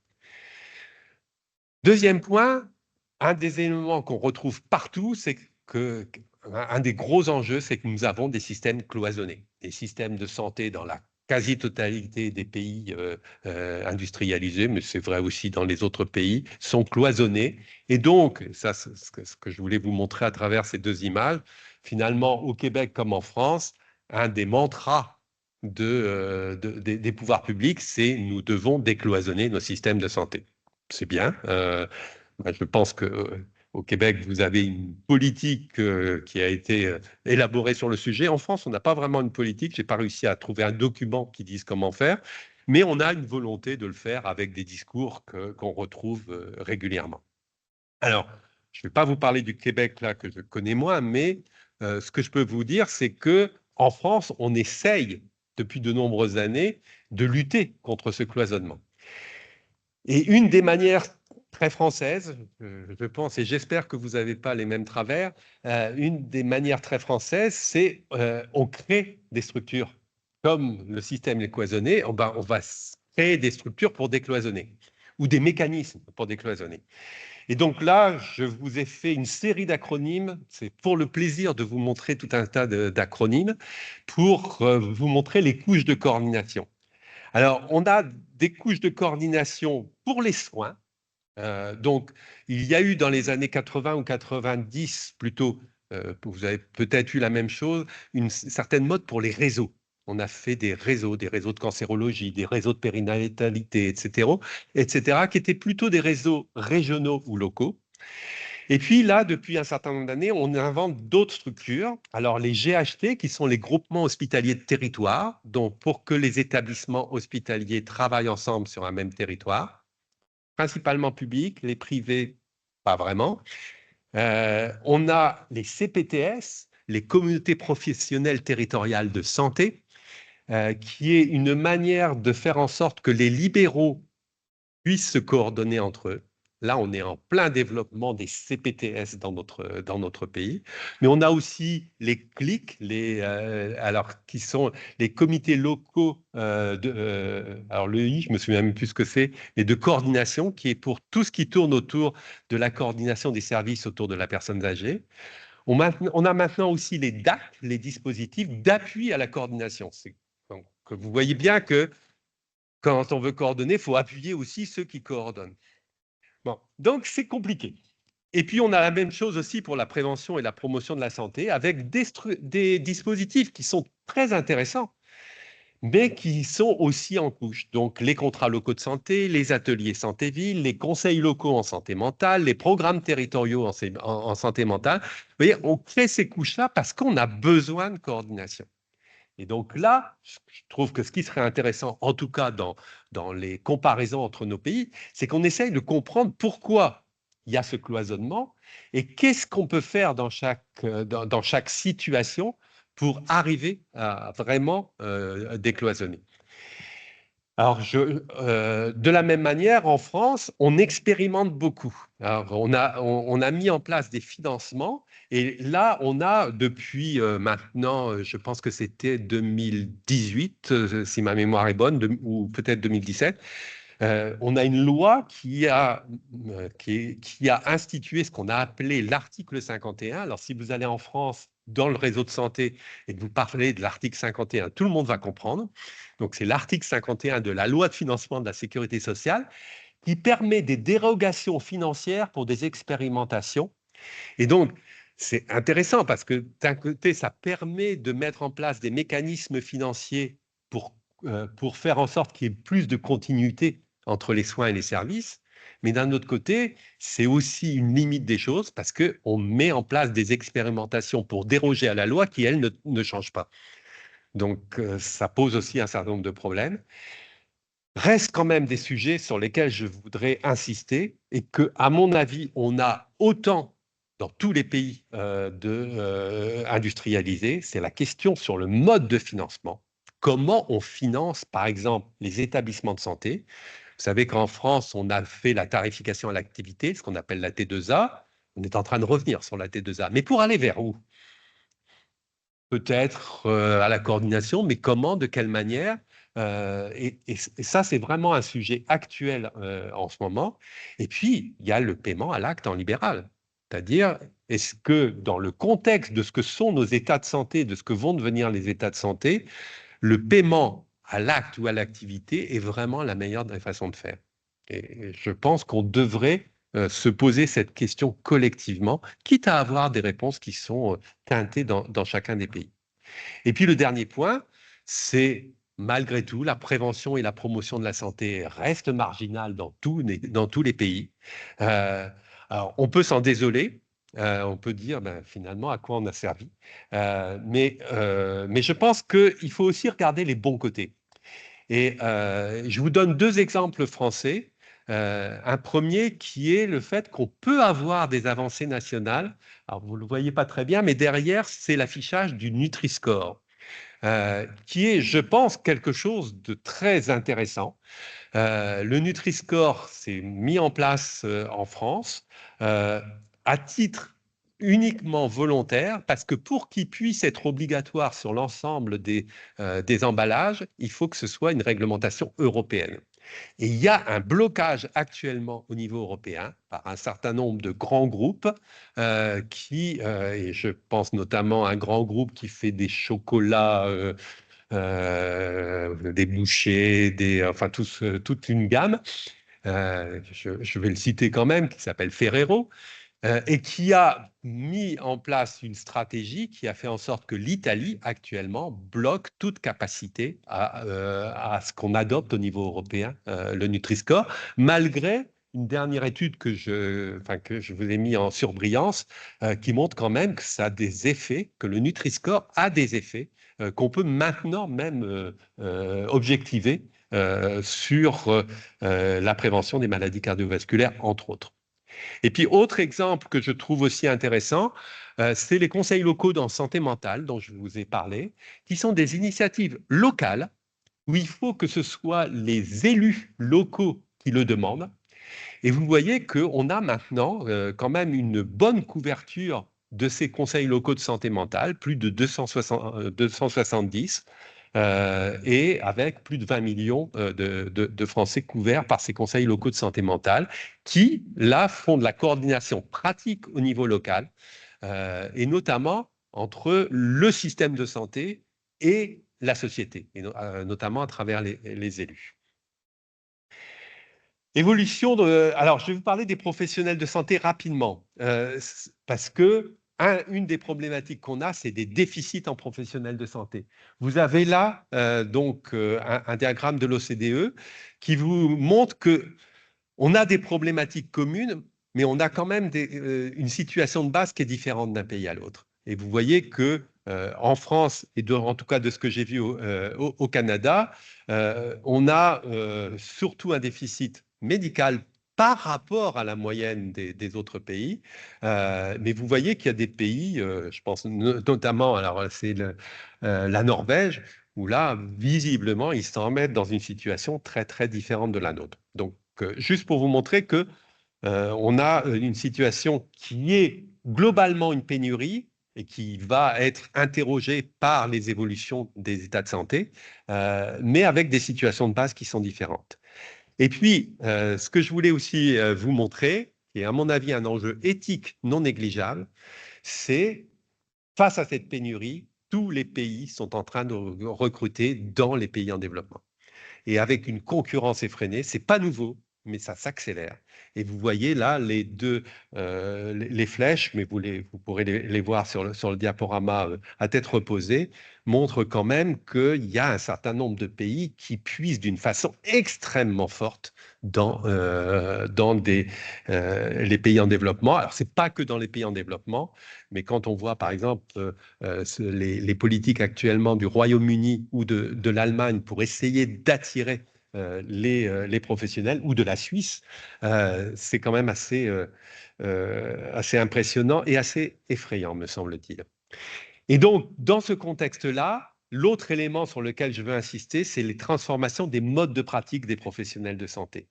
Deuxième point, un des éléments qu'on retrouve partout, c'est que un des gros enjeux, c'est que nous avons des systèmes cloisonnés, des systèmes de santé dans la quasi-totalité des pays industrialisés, mais c'est vrai aussi dans les autres pays, sont cloisonnés. Et donc, ça, c'est ce que je voulais vous montrer à travers ces deux images, finalement, au Québec comme en France, un des mantras des pouvoirs publics, c'est nous devons décloisonner nos systèmes de santé. C'est bien. Je pense qu'au Québec, vous avez une politique qui a été élaborée sur le sujet. En France, on n'a pas vraiment une politique. Je n'ai pas réussi à trouver un document qui dise comment faire, mais on a une volonté de le faire avec des discours qu'on retrouve régulièrement. Alors, je ne vais pas vous parler du Québec, là, que je connais moins, mais ce que je peux vous dire, c'est qu'en France, on essaye, depuis de nombreuses années, de lutter contre ce cloisonnement. Et une des manières très françaises, je pense, et j'espère que vous n'avez pas les mêmes travers, une des manières très françaises, c'est on crée des structures. Comme le système est cloisonné, on va créer des structures pour décloisonner, ou des mécanismes pour décloisonner. Et donc là, je vous ai fait une série d'acronymes, c'est pour le plaisir de vous montrer tout un tas d'acronymes, pour vous montrer les couches de coordination. Alors, on a des couches de coordination pour les soins. Donc, il y a eu dans les années 80 ou 90 plutôt vous avez peut-être eu la même chose, une certaine mode pour les réseaux. On a fait des réseaux de cancérologie, des réseaux de périnatalité, etc., qui étaient plutôt des réseaux régionaux ou locaux. Et puis là, depuis un certain nombre d'années, on invente d'autres structures. Alors les GHT, qui sont les groupements hospitaliers de territoire, donc pour que les établissements hospitaliers travaillent ensemble sur un même territoire, principalement publics, les privés, pas vraiment. On a les CPTS, les communautés professionnelles territoriales de santé, qui est une manière de faire en sorte que les libéraux puissent se coordonner entre eux. Là, on est en plein développement des CPTS dans notre pays. Mais on a aussi les CLIC, qui sont les comités locaux alors le I, je me souviens même plus ce que c'est, mais de coordination, qui est pour tout ce qui tourne autour de la coordination des services autour de la personne âgée. On a maintenant aussi les DAC, les dispositifs d'appui à la coordination. Donc, vous voyez bien que quand on veut coordonner, il faut appuyer aussi ceux qui coordonnent. Bon, donc c'est compliqué. Et puis, on a la même chose aussi pour la prévention et la promotion de la santé, avec des dispositifs qui sont très intéressants, mais qui sont aussi en couche. Donc, les contrats locaux de santé, les ateliers santé-ville, les conseils locaux en santé mentale, les programmes territoriaux en santé mentale. Vous voyez, on crée ces couches-là parce qu'on a besoin de coordination. Et donc là, je trouve que ce qui serait intéressant, en tout cas dans les comparaisons entre nos pays, c'est qu'on essaye de comprendre pourquoi il y a ce cloisonnement et qu'est-ce qu'on peut faire dans chaque situation pour arriver à vraiment décloisonner. Alors, de la même manière, en France, on expérimente beaucoup. Alors, on a mis en place des financements et là, on a depuis maintenant, je pense que c'était 2018, si ma mémoire est bonne, ou peut-être 2017, on a une loi qui a institué ce qu'on a appelé l'article 51. Alors, si vous allez en France, dans le réseau de santé, et que vous parlez de l'article 51, tout le monde va comprendre. Donc, c'est l'article 51 de la loi de financement de la sécurité sociale qui permet des dérogations financières pour des expérimentations. Et donc, c'est intéressant parce que d'un côté, ça permet de mettre en place des mécanismes financiers pour faire en sorte qu'il y ait plus de continuité entre les soins et les services. Mais d'un autre côté, c'est aussi une limite des choses parce qu'on met en place des expérimentations pour déroger à la loi qui, elles, ne changent pas. Donc, ça pose aussi un certain nombre de problèmes. Reste quand même des sujets sur lesquels je voudrais insister et que, à mon avis, on a autant dans tous les pays industrialisés, c'est la question sur le mode de financement. Comment on finance, par exemple, les établissements de santé? Vous savez qu'en France, on a fait la tarification à l'activité, ce qu'on appelle la T2A. On est en train de revenir sur la T2A. Mais pour aller vers où? Peut-être à la coordination, mais comment, de quelle manière? Et ça, c'est vraiment un sujet actuel en ce moment. Et puis, il y a le paiement à l'acte en libéral. C'est-à-dire, est-ce que dans le contexte de ce que sont nos états de santé, de ce que vont devenir les états de santé, le paiement à l'acte ou à l'activité est vraiment la meilleure des façons de faire? Et je pense qu'on devrait se poser cette question collectivement, quitte à avoir des réponses qui sont teintées dans chacun des pays. Et puis le dernier point, c'est malgré tout, la prévention et la promotion de la santé restent marginales dans tous les pays. Alors, on peut s'en désoler. On peut dire finalement à quoi on a servi. Mais je pense qu'il faut aussi regarder les bons côtés. Et je vous donne deux exemples français. Un premier qui est le fait qu'on peut avoir des avancées nationales. Alors, vous ne le voyez pas très bien, mais derrière, c'est l'affichage du Nutri-Score, qui est, je pense, quelque chose de très intéressant. Le Nutri-Score s'est mis en place en France à titre uniquement volontaire, parce que pour qu'il puisse être obligatoire sur l'ensemble des emballages, il faut que ce soit une réglementation européenne. Et il y a un blocage actuellement au niveau européen par un certain nombre de grands groupes et je pense notamment à un grand groupe qui fait des chocolats, des bouchées, enfin toute une gamme, je vais le citer quand même, qui s'appelle Ferrero, et qui a mis en place une stratégie qui a fait en sorte que l'Italie, actuellement, bloque toute capacité à ce qu'on adopte au niveau européen, le Nutri-Score, malgré une dernière étude que je vous ai mis en surbrillance, qui montre quand même que ça a des effets, que le Nutri-Score a des effets qu'on peut maintenant même objectiver sur la prévention des maladies cardiovasculaires, entre autres. Et puis, autre exemple que je trouve aussi intéressant, c'est les conseils locaux en santé mentale dont je vous ai parlé, qui sont des initiatives locales où il faut que ce soit les élus locaux qui le demandent. Et vous voyez qu'on a maintenant quand même une bonne couverture de ces conseils locaux de santé mentale, plus de 270, et avec plus de 20 millions de Français couverts par ces conseils locaux de santé mentale, qui, là, font de la coordination pratique au niveau local, et notamment entre le système de santé et la société, et notamment à travers les élus. Évolution de... Alors, je vais vous parler des professionnels de santé rapidement, parce que une des problématiques qu'on a, c'est des déficits en professionnels de santé. Vous avez là un diagramme de l'OCDE qui vous montre qu'on a des problématiques communes, mais on a quand même une situation de base qui est différente d'un pays à l'autre. Et vous voyez que en France, et en tout cas de ce que j'ai vu au Canada, on a surtout un déficit médical par rapport à la moyenne des autres pays. Mais vous voyez qu'il y a des pays, je pense notamment, alors c'est la Norvège, où là, visiblement, ils s'en mettent dans une situation très, très différente de la nôtre. Donc, juste pour vous montrer que on a une situation qui est globalement une pénurie et qui va être interrogée par les évolutions des états de santé, mais avec des situations de base qui sont différentes. Et puis, ce que je voulais aussi vous montrer, qui est à mon avis un enjeu éthique non négligeable, c'est face à cette pénurie, tous les pays sont en train de recruter dans les pays en développement. Et avec une concurrence effrénée, ce n'est pas nouveau, mais ça s'accélère. Et vous voyez là les flèches, mais vous pourrez les voir sur le diaporama à tête reposée, montrent quand même qu'il y a un certain nombre de pays qui puisent d'une façon extrêmement forte dans les pays en développement. Alors, ce n'est pas que dans les pays en développement, mais quand on voit par exemple les politiques actuellement du Royaume-Uni ou de l'Allemagne pour essayer d'attirer les professionnels, ou de la Suisse, c'est quand même assez impressionnant et assez effrayant, me semble-t-il. Et donc, dans ce contexte-là, l'autre élément sur lequel je veux insister, c'est les transformations des modes de pratique des professionnels de santé.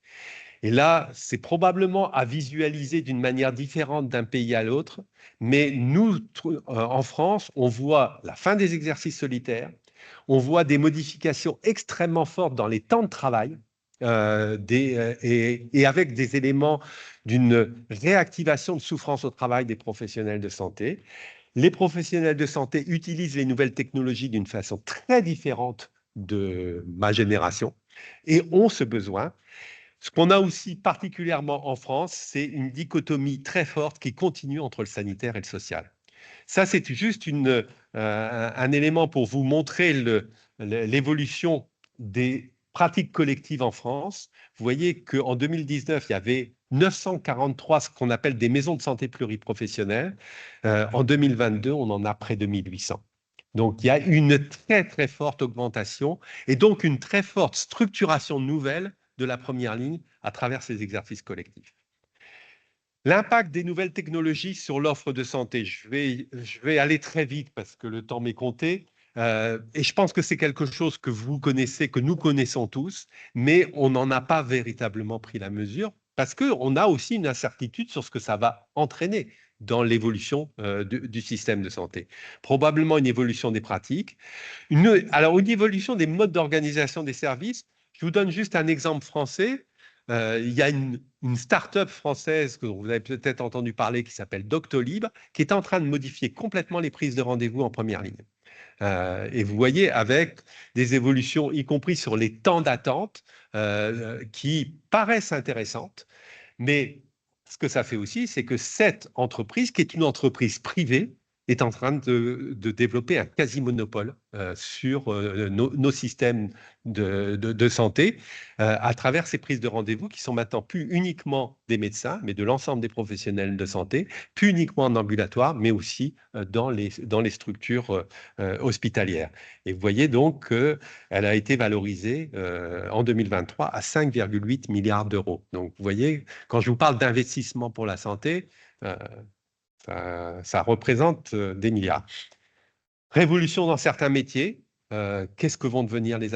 Et là, c'est probablement à visualiser d'une manière différente d'un pays à l'autre, mais nous, en France, on voit la fin des exercices solitaires, on voit des modifications extrêmement fortes dans les temps de travail, et avec des éléments d'une réactivation de souffrance au travail des professionnels de santé. Les professionnels de santé utilisent les nouvelles technologies d'une façon très différente de ma génération et ont ce besoin. Ce qu'on a aussi particulièrement en France, c'est une dichotomie très forte qui continue entre le sanitaire et le social. Ça, c'est juste un élément pour vous montrer l'évolution des pratiques collectives en France. Vous voyez qu'en 2019, il y avait 943 ce qu'on appelle des maisons de santé pluriprofessionnelles. En 2022, on en a près de 1800. Donc, il y a une très, très forte augmentation et donc une très forte structuration nouvelle de la première ligne à travers ces exercices collectifs. L'impact des nouvelles technologies sur l'offre de santé. Je vais aller très vite parce que le temps m'est compté. Et je pense que c'est quelque chose que vous connaissez, que nous connaissons tous, mais on n'en a pas véritablement pris la mesure parce qu'on a aussi une incertitude sur ce que ça va entraîner dans l'évolution du système de santé. Probablement une évolution des pratiques, alors une évolution des modes d'organisation des services. Je vous donne juste un exemple français. Il y a une start-up française que vous avez peut-être entendu parler qui s'appelle Doctolib, qui est en train de modifier complètement les prises de rendez-vous en première ligne. Et vous voyez avec des évolutions, y compris sur les temps d'attente, qui paraissent intéressantes, mais ce que ça fait aussi, c'est que cette entreprise, qui est une entreprise privée, est en train de développer un quasi-monopole sur nos systèmes de santé à travers ces prises de rendez-vous qui sont maintenant plus uniquement des médecins, mais de l'ensemble des professionnels de santé, plus uniquement en ambulatoire, mais aussi dans les structures hospitalières. Et vous voyez donc qu'elle a été valorisée en 2023 à 5,8 milliards d'euros. Donc vous voyez, quand je vous parle d'investissement pour la santé, ça représente des milliards. Révolution dans certains métiers. Qu'est-ce que vont devenir les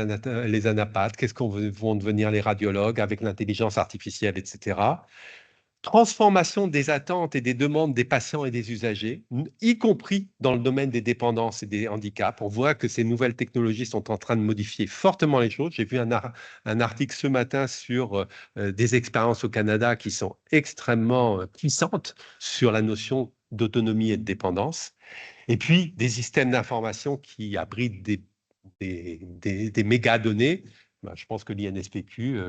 anapathes? Qu'est-ce que vont devenir les radiologues avec l'intelligence artificielle, etc. Transformation des attentes et des demandes des patients et des usagers, y compris dans le domaine des dépendances et des handicaps. On voit que ces nouvelles technologies sont en train de modifier fortement les choses. J'ai vu un article ce matin sur des expériences au Canada qui sont extrêmement puissantes sur la notion d'autonomie et de dépendance. Et puis, des systèmes d'information qui abritent des mégadonnées. Je pense que l'INSPQ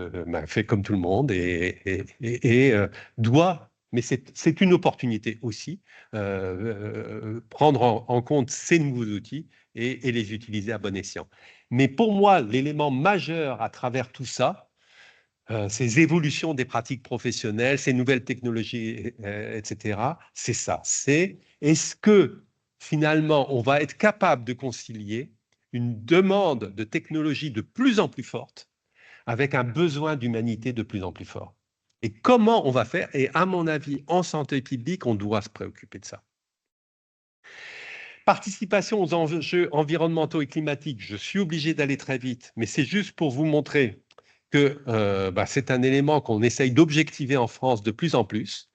fait comme tout le monde et doit, mais c'est une opportunité aussi, prendre en compte ces nouveaux outils et les utiliser à bon escient. Mais pour moi, l'élément majeur à travers tout ça, ces évolutions des pratiques professionnelles, ces nouvelles technologies, etc., c'est ça. C'est est-ce que finalement, on va être capable de concilier une demande de technologie de plus en plus forte avec un besoin d'humanité de plus en plus fort. Et comment on va faire? Et à mon avis, en santé publique, on doit se préoccuper de ça. Participation aux enjeux environnementaux et climatiques, je suis obligé d'aller très vite, mais c'est juste pour vous montrer que c'est un élément qu'on essaye d'objectiver en France de plus en plus.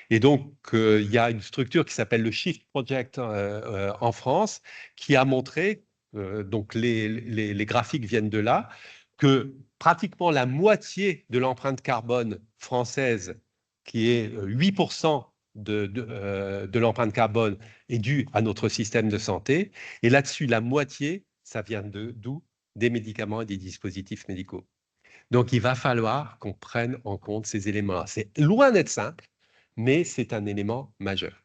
Et donc, il y a une structure qui s'appelle le Shift Project en France, qui a montré, donc les graphiques viennent de là, que pratiquement la moitié de l'empreinte carbone française, qui est 8% de l'empreinte carbone, est due à notre système de santé. Et là-dessus, la moitié, ça vient d'où? Des médicaments et des dispositifs médicaux. Donc, il va falloir qu'on prenne en compte ces éléments-là. C'est loin d'être simple, mais c'est un élément majeur.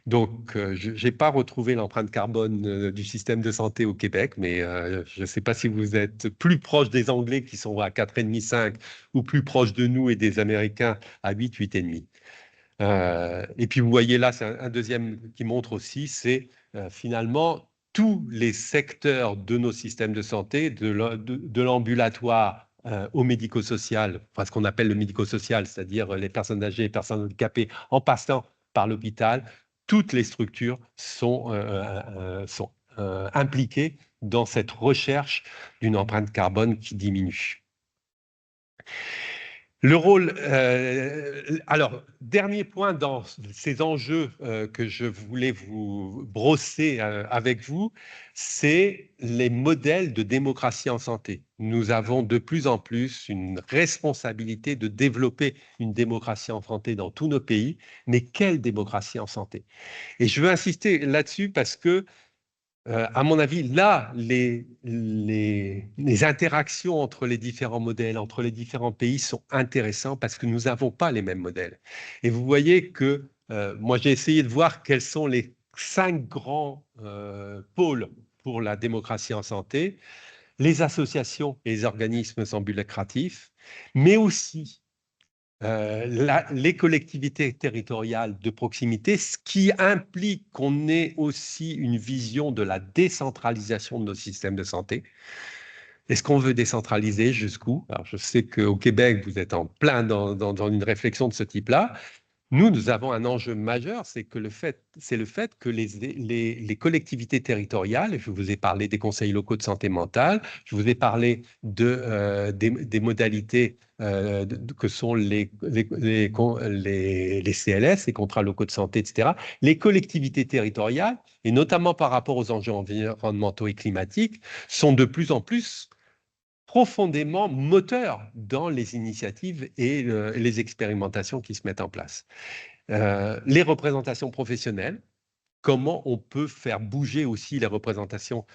Donc, je n'ai pas retrouvé l'empreinte carbone du système de santé au Québec, mais je ne sais pas si vous êtes plus proche des Anglais qui sont à 4,5, 5, ou plus proche de nous et des Américains à 8, 8,5. Et puis, vous voyez là, c'est un deuxième qui montre aussi, c'est finalement tous les secteurs de nos systèmes de santé, de l'ambulatoire au médico-social, enfin ce qu'on appelle le médico-social, c'est-à-dire les personnes âgées, les personnes handicapées, en passant par l'hôpital, toutes les structures sont impliquées dans cette recherche d'une empreinte carbone qui diminue. Le rôle, alors, dernier point dans ces enjeux que je voulais vous brosser avec vous, c'est les modèles de démocratie en santé. Nous avons de plus en plus une responsabilité de développer une démocratie en santé dans tous nos pays, mais quelle démocratie en santé? Et je veux insister là-dessus parce que à mon avis, là, les interactions entre les différents modèles, entre les différents pays sont intéressantes parce que nous n'avons pas les mêmes modèles. Et vous voyez que moi, j'ai essayé de voir quels sont les 5 grands pôles pour la démocratie en santé, les associations et les organismes sans but lucratif, mais aussi les collectivités territoriales de proximité, ce qui implique qu'on ait aussi une vision de la décentralisation de nos systèmes de santé. Est-ce qu'on veut décentraliser jusqu'où? Alors, je sais qu'au Québec, vous êtes en plein dans une réflexion de ce type-là. Nous avons un enjeu majeur, c'est le fait que les collectivités territoriales, je vous ai parlé des conseils locaux de santé mentale, je vous ai parlé des modalités que sont les CLS, les contrats locaux de santé, etc. Les collectivités territoriales, et notamment par rapport aux enjeux environnementaux et climatiques, sont de plus en plus profondément moteur dans les initiatives et les expérimentations qui se mettent en place. Les représentations professionnelles, comment on peut faire bouger aussi les représentations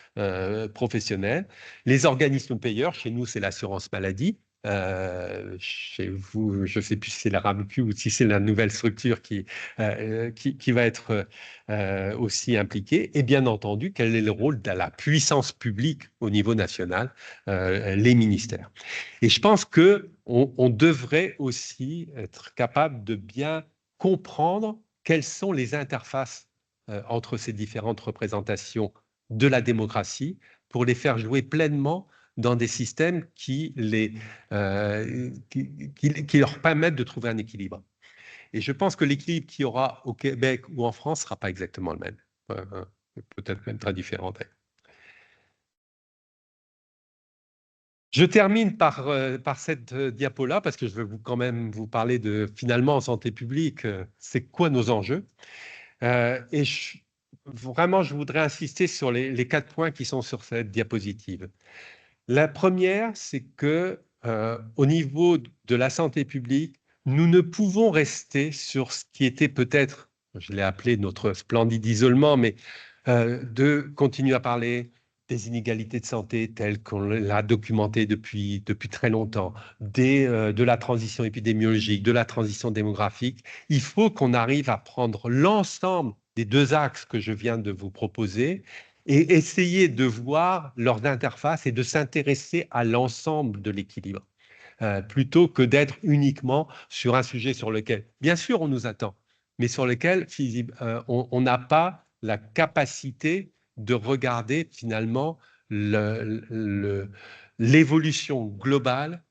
professionnelles. Les organismes payeurs, chez nous c'est l'assurance maladie, chez vous, je ne sais plus si c'est la RAMQ ou si c'est la nouvelle structure qui va être aussi impliquée. Et bien entendu, quel est le rôle de la puissance publique au niveau national, les ministères. Et je pense qu'on devrait aussi être capable de bien comprendre quelles sont les interfaces entre ces différentes représentations de la démocratie pour les faire jouer pleinement dans des systèmes qui leur permettent de trouver un équilibre. Et je pense que l'équilibre qu'il y aura au Québec ou en France ne sera pas exactement le même. Peut-être même très différent. Je termine par cette diapo-là parce que je veux quand même vous parler de, finalement, en santé publique, c'est quoi nos enjeux. Et vraiment, je voudrais insister sur les 4 points qui sont sur cette diapositive. La première, c'est que au niveau de la santé publique, nous ne pouvons rester sur ce qui était peut-être, je l'ai appelé notre splendide isolement, mais de continuer à parler des inégalités de santé telles qu'on l'a documenté depuis très longtemps, de la transition épidémiologique, de la transition démographique. Il faut qu'on arrive à prendre l'ensemble des 2 axes que je viens de vous proposer et essayer de voir leurs interfaces et de s'intéresser à l'ensemble de l'équilibre, plutôt que d'être uniquement sur un sujet sur lequel, bien sûr, on nous attend, mais sur lequel on n'a pas la capacité de regarder finalement l'évolution globale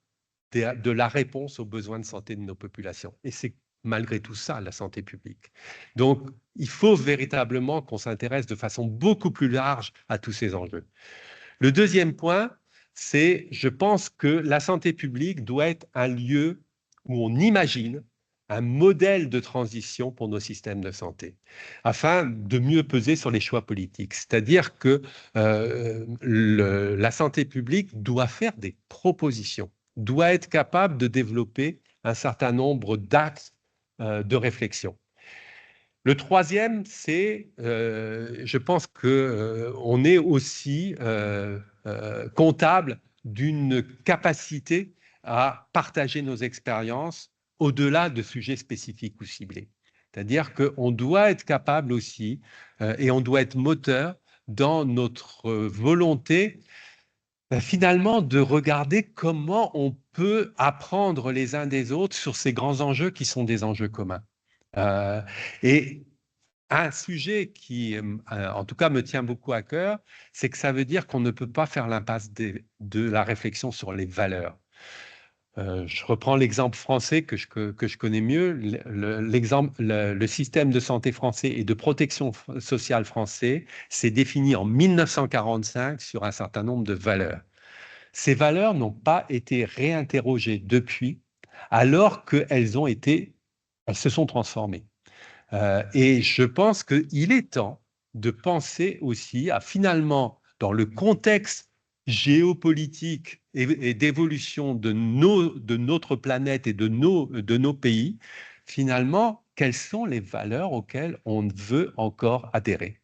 de la réponse aux besoins de santé de nos populations. Et c'est malgré tout ça, la santé publique. Donc, il faut véritablement qu'on s'intéresse de façon beaucoup plus large à tous ces enjeux. Le deuxième point, c'est, je pense que la santé publique doit être un lieu où on imagine un modèle de transition pour nos systèmes de santé, afin de mieux peser sur les choix politiques. C'est-à-dire que la santé publique doit faire des propositions, doit être capable de développer un certain nombre d'axes de réflexion. Le troisième, c'est, je pense qu'on est aussi comptable d'une capacité à partager nos expériences au-delà de sujets spécifiques ou ciblés. C'est-à-dire qu'on doit être capable aussi, et on doit être moteur dans notre volonté, finalement, de regarder comment on peut apprendre les uns des autres sur ces grands enjeux qui sont des enjeux communs. Et un sujet qui, en tout cas, me tient beaucoup à cœur, c'est que ça veut dire qu'on ne peut pas faire l'impasse de la réflexion sur les valeurs. Je reprends l'exemple français que je connais mieux. Le système de santé français et de protection sociale français s'est défini en 1945 sur un certain nombre de valeurs. Ces valeurs n'ont pas été réinterrogées depuis, alors qu'elles se sont transformées. Et je pense qu'il est temps de penser aussi à finalement, dans le contexte géopolitique et d'évolution de notre planète et de nos pays, finalement, quelles sont les valeurs auxquelles on veut encore adhérer?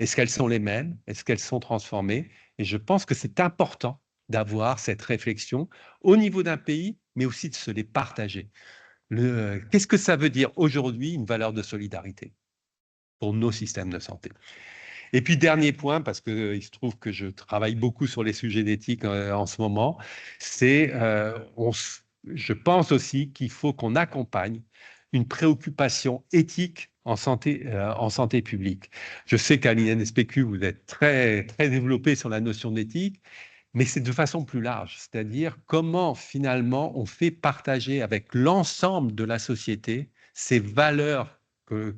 Est-ce qu'elles sont les mêmes? Est-ce qu'elles sont transformées? Et je pense que c'est important d'avoir cette réflexion au niveau d'un pays, mais aussi de se les partager. Qu'est-ce que ça veut dire aujourd'hui une valeur de solidarité pour nos systèmes de santé? Et puis, dernier point, parce qu'il se trouve que je travaille beaucoup sur les sujets d'éthique en ce moment, c'est, je pense aussi qu'il faut qu'on accompagne une préoccupation éthique en santé publique. Je sais qu'à l'INSPQ, vous êtes très, très développé sur la notion d'éthique, mais c'est de façon plus large, c'est-à-dire comment finalement on fait partager avec l'ensemble de la société ces valeurs que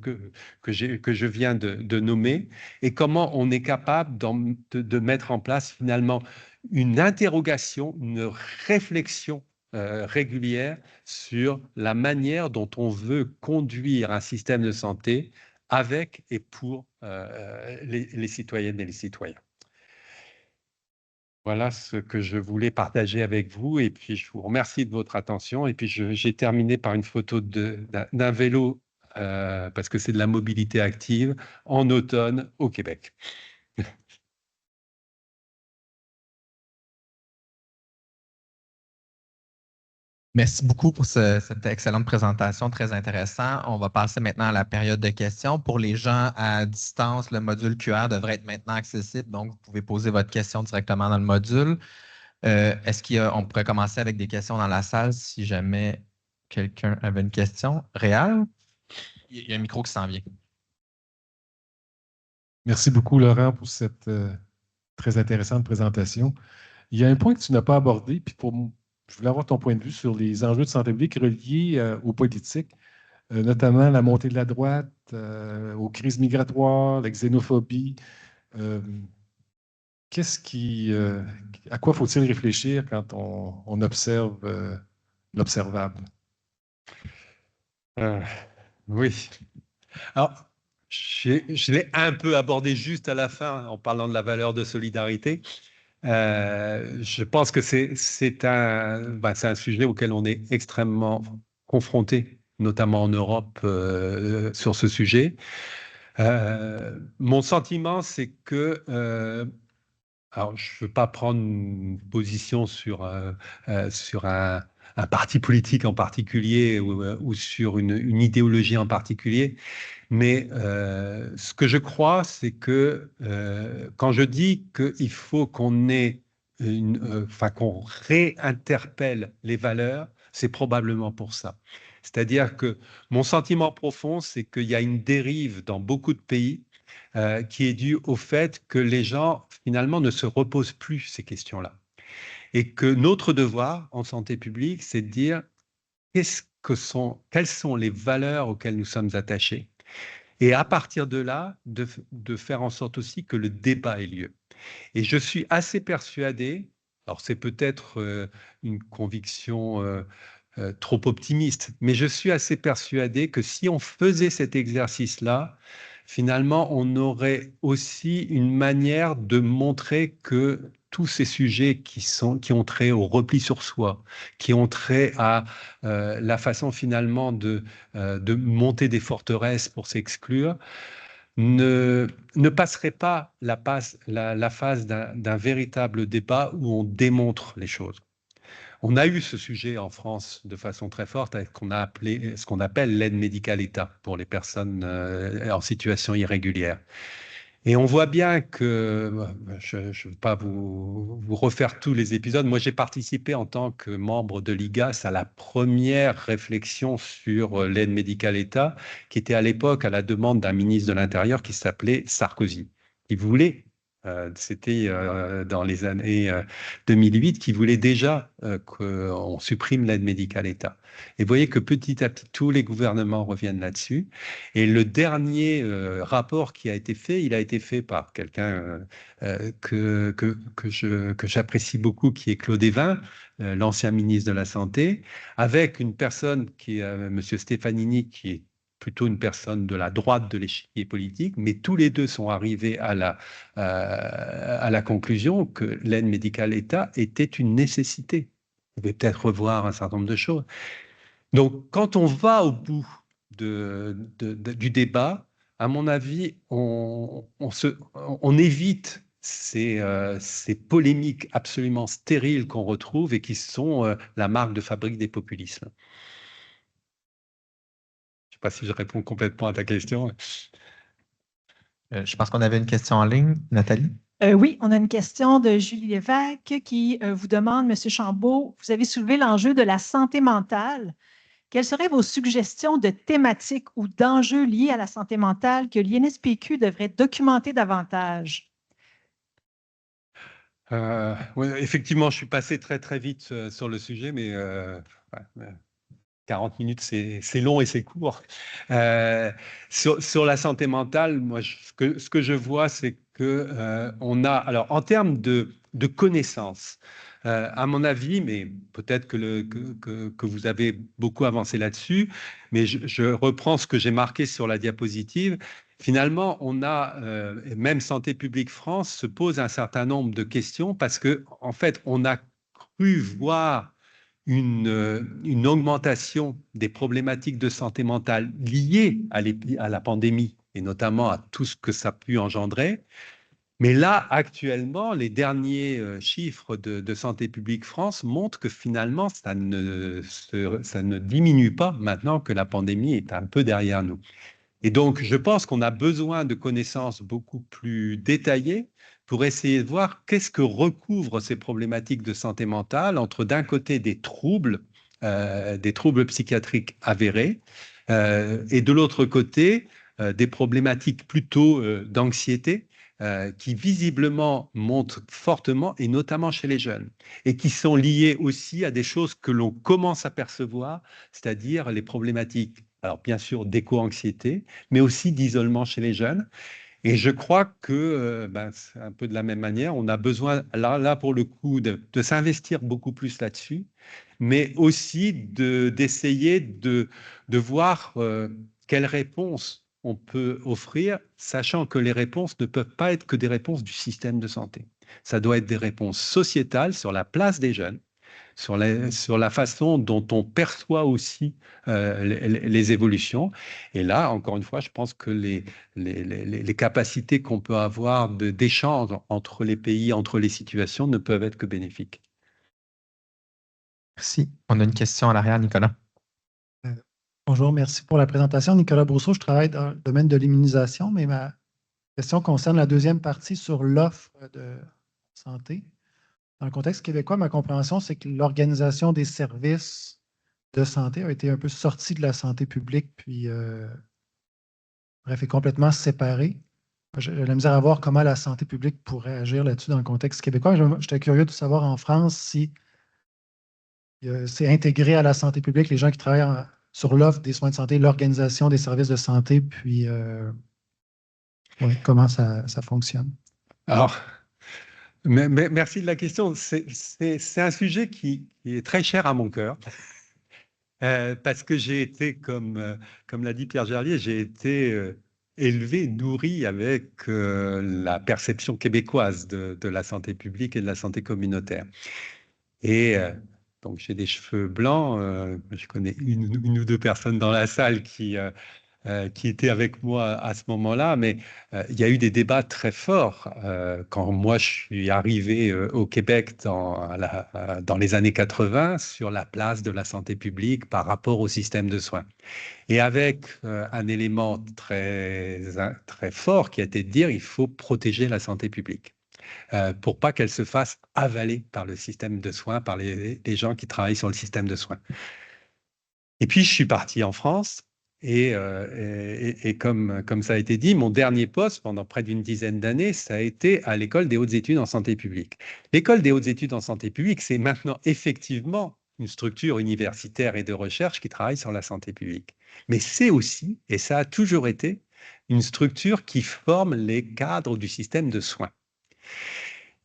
je viens de nommer et comment on est capable de mettre en place finalement une interrogation, une réflexion régulière sur la manière dont on veut conduire un système de santé avec et pour les citoyennes et les citoyens. Voilà ce que je voulais partager avec vous et puis je vous remercie de votre attention et puis j'ai terminé par une photo d'un vélo parce que c'est de la mobilité active en automne au Québec. Merci beaucoup pour cette excellente présentation, très intéressant. On va passer maintenant à la période de questions. Pour les gens à distance, le module QR devrait être maintenant accessible, donc vous pouvez poser votre question directement dans le module. On pourrait commencer avec des questions dans la salle si jamais quelqu'un avait une question? Réal? Il y a un micro qui s'en vient. Merci beaucoup, Laurent, pour cette très intéressante présentation. Il y a un point que tu n'as pas abordé, puis je voulais avoir ton point de vue sur les enjeux de santé publique reliés aux politiques, notamment la montée de la droite, aux crises migratoires, la xénophobie. Euh, à quoi faut-il réfléchir quand on observe l'observable? Oui. Alors, je l'ai un peu abordé juste à la fin en parlant de la valeur de solidarité. Je pense que c'est un sujet auquel on est extrêmement confronté, notamment en Europe, sur ce sujet. Mon sentiment, c'est que, alors je ne veux pas prendre une position sur un parti politique en particulier ou sur une idéologie en particulier, mais ce que je crois, c'est que quand je dis qu'il faut qu'on qu'on réinterpelle les valeurs, c'est probablement pour ça. C'est-à-dire que mon sentiment profond, c'est qu'il y a une dérive dans beaucoup de pays qui est due au fait que les gens, finalement, ne se reposent plus ces questions-là. Et que notre devoir en santé publique, c'est de dire quelles sont les valeurs auxquelles nous sommes attachés et à partir de là, de faire en sorte aussi que le débat ait lieu. Et je suis assez persuadé, alors c'est peut-être une conviction trop optimiste, mais je suis assez persuadé que si on faisait cet exercice-là, finalement, on aurait aussi une manière de montrer que tous ces sujets qui ont trait au repli sur soi, qui ont trait à la façon finalement de monter des forteresses pour s'exclure, ne passerait pas la phase d'un véritable débat où on démontre les choses. On a eu ce sujet en France de façon très forte avec ce qu'on appelle l'aide médicale État pour les personnes en situation irrégulière. Et on voit bien que, je ne veux pas vous refaire tous les épisodes, moi j'ai participé en tant que membre de l'IGAS à la première réflexion sur l'aide médicale État, qui était à l'époque à la demande d'un ministre de l'Intérieur qui s'appelait Sarkozy, qui voulait c'était dans les années 2008, qui voulait déjà qu'on supprime l'aide médicale État. Et vous voyez que petit à petit, tous les gouvernements reviennent là-dessus. Et le dernier rapport qui a été fait, il a été fait par quelqu'un que j'apprécie beaucoup, qui est Claude Évin, l'ancien ministre de la Santé, avec une personne qui est M. Stefanini, qui est plutôt une personne de la droite de l'échiquier politique, mais tous les deux sont arrivés à la conclusion que l'aide médicale État était une nécessité. Vous pouvez peut-être revoir un certain nombre de choses. Donc, quand on va au bout du débat, à mon avis, on évite ces polémiques absolument stériles qu'on retrouve et qui sont la marque de fabrique des populismes. Je ne sais pas si je réponds complètement à ta question. Je pense qu'on avait une question en ligne. Nathalie? Oui, on a une question de Julie Lévesque qui vous demande, M. Chambaud, vous avez soulevé l'enjeu de la santé mentale. Quelles seraient vos suggestions de thématiques ou d'enjeux liés à la santé mentale que l'INSPQ devrait documenter davantage? Oui, effectivement, je suis passé très, très vite sur le sujet, mais 40 minutes, c'est long et c'est court. Sur la santé mentale, moi, ce que je vois, c'est que on a, alors en termes de connaissances, à mon avis, mais peut-être que vous avez beaucoup avancé là-dessus, mais je reprends ce que j'ai marqué sur la diapositive. Finalement, on a, même Santé publique France se pose un certain nombre de questions parce que, en fait, on a cru voir une augmentation des problématiques de santé mentale liées à la pandémie et notamment à tout ce que ça a pu engendrer. Mais là, actuellement, les derniers chiffres de Santé publique France montrent que finalement, ça ne diminue pas maintenant que la pandémie est un peu derrière nous. Et donc, je pense qu'on a besoin de connaissances beaucoup plus détaillées pour essayer de voir qu'est-ce que recouvrent ces problématiques de santé mentale entre d'un côté des troubles psychiatriques avérés, et de l'autre côté des problématiques plutôt d'anxiété qui visiblement montent fortement, et notamment chez les jeunes, et qui sont liées aussi à des choses que l'on commence à percevoir, c'est-à-dire les problématiques, alors bien sûr d'éco-anxiété, mais aussi d'isolement chez les jeunes. Et je crois que c'est un peu de la même manière, on a besoin, là pour le coup, de s'investir beaucoup plus là-dessus, mais aussi d'essayer de voir quelles réponses on peut offrir, sachant que les réponses ne peuvent pas être que des réponses du système de santé. Ça doit être des réponses sociétales sur la place des jeunes, sur la façon dont on perçoit aussi les évolutions. Et là, encore une fois, je pense que les capacités qu'on peut avoir d'échange entre les pays, entre les situations, ne peuvent être que bénéfiques. Merci. On a une question à l'arrière, Nicolas. Bonjour, merci pour la présentation. Nicolas Brousseau, je travaille dans le domaine de l'immunisation, mais ma question concerne la deuxième partie sur l'offre de santé. Dans le contexte québécois, ma compréhension, c'est que l'organisation des services de santé a été un peu sortie de la santé publique, puis bref, est complètement séparée. J'ai la misère à voir comment la santé publique pourrait agir là-dessus dans le contexte québécois. J'étais curieux de savoir en France si c'est intégré à la santé publique, les gens qui travaillent sur l'offre des soins de santé, l'organisation des services de santé, puis comment ça fonctionne. Alors, merci de la question. C'est un sujet qui est très cher à mon cœur. Parce que j'ai été, comme l'a dit Pierre Gerlier, j'ai été élevé, nourri avec la perception québécoise de la santé publique et de la santé communautaire. Et donc, j'ai des cheveux blancs. Je connais une ou deux personnes dans la salle qui étaient avec moi à ce moment-là, mais il y a eu des débats très forts quand moi je suis arrivé au Québec dans les années 80 sur la place de la santé publique par rapport au système de soins. Et avec un élément très fort qui a été de dire il faut protéger la santé publique. Pour pas qu'elle se fasse avaler par le système de soins, par les gens qui travaillent sur le système de soins. Et puis, je suis parti en France et comme ça a été dit, mon dernier poste pendant près d'une dizaine d'années, ça a été à l'École des hautes études en santé publique. L'École des hautes études en santé publique, c'est maintenant effectivement une structure universitaire et de recherche qui travaille sur la santé publique. Mais c'est aussi, et ça a toujours été, une structure qui forme les cadres du système de soins.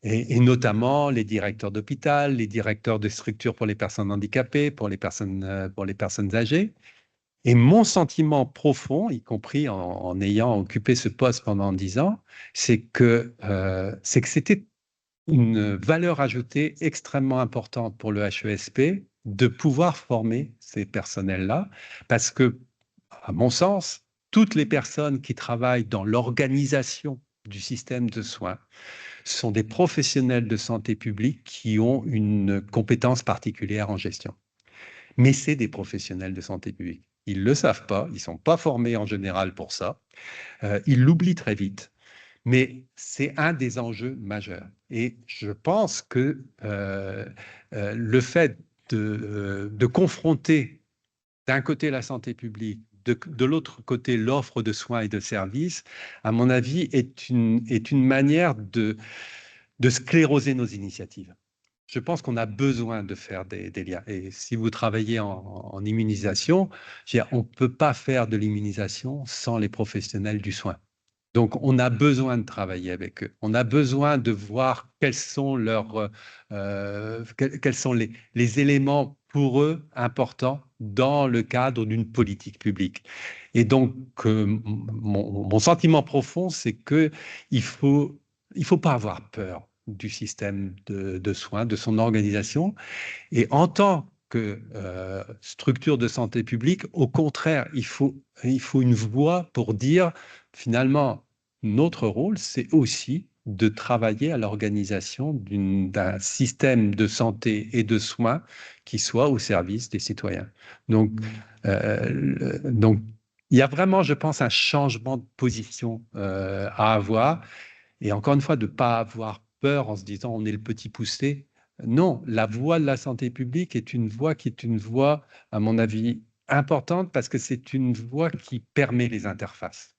Et notamment les directeurs d'hôpital, les directeurs de structures pour les personnes handicapées, pour les personnes âgées. Et mon sentiment profond, y compris en ayant occupé ce poste pendant 10 ans, c'est que c'était une valeur ajoutée extrêmement importante pour le HESP de pouvoir former ces personnels-là, parce que, à mon sens, toutes les personnes qui travaillent dans l'organisation du système de soins sont des professionnels de santé publique qui ont une compétence particulière en gestion. Mais c'est des professionnels de santé publique. Ils ne le savent pas, ils ne sont pas formés en général pour ça, ils l'oublient très vite. Mais c'est un des enjeux majeurs. Et je pense que le fait de confronter d'un côté la santé publique, de l'autre côté l'offre de soins et de services, à mon avis, est une manière de scléroser nos initiatives. Je pense qu'on a besoin de faire des liens. Et si vous travaillez en immunisation, on ne peut pas faire de l'immunisation sans les professionnels du soin. Donc, on a besoin de travailler avec eux. On a besoin de voir quels sont les éléments pour eux importants dans le cadre d'une politique publique. Et donc, mon sentiment profond, c'est qu'il ne faut pas avoir peur du système de soins, de son organisation. Et en tant que structure de santé publique, au contraire, il faut une voix pour dire, finalement, notre rôle, c'est aussi de travailler à l'organisation d'un système de santé et de soins qui soit au service des citoyens. Donc, il y a vraiment, je pense, un changement de position à avoir. Et encore une fois, de ne pas avoir peur en se disant on est le petit poussé. Non, la voie de la santé publique est une voie qui est une voie, à mon avis, importante parce que c'est une voie qui permet les interfaces.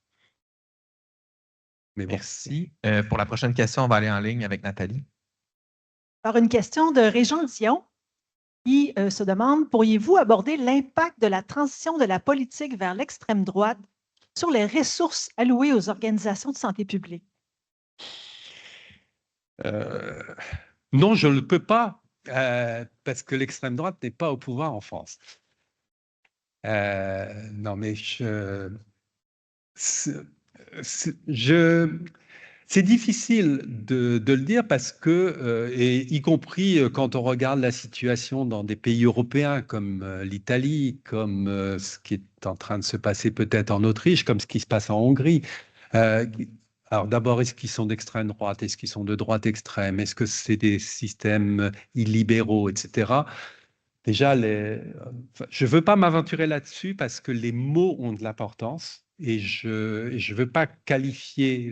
Mais bon. Merci. Pour la prochaine question, on va aller en ligne avec Nathalie. Alors, une question de Régent Dion qui se demande, pourriez-vous aborder l'impact de la transition de la politique vers l'extrême droite sur les ressources allouées aux organisations de santé publique? Non, je ne le peux pas, parce que l'extrême droite n'est pas au pouvoir en France. Non, mais c'est difficile de le dire parce que, et y compris quand on regarde la situation dans des pays européens comme l'Italie, comme ce qui est en train de se passer peut-être en Autriche, comme ce qui se passe en Hongrie. Alors d'abord, est-ce qu'ils sont d'extrême droite? Est-ce qu'ils sont de droite extrême? Est-ce que c'est des systèmes illibéraux, etc. Déjà, je ne veux pas m'aventurer là-dessus parce que les mots ont de l'importance et je ne veux pas qualifier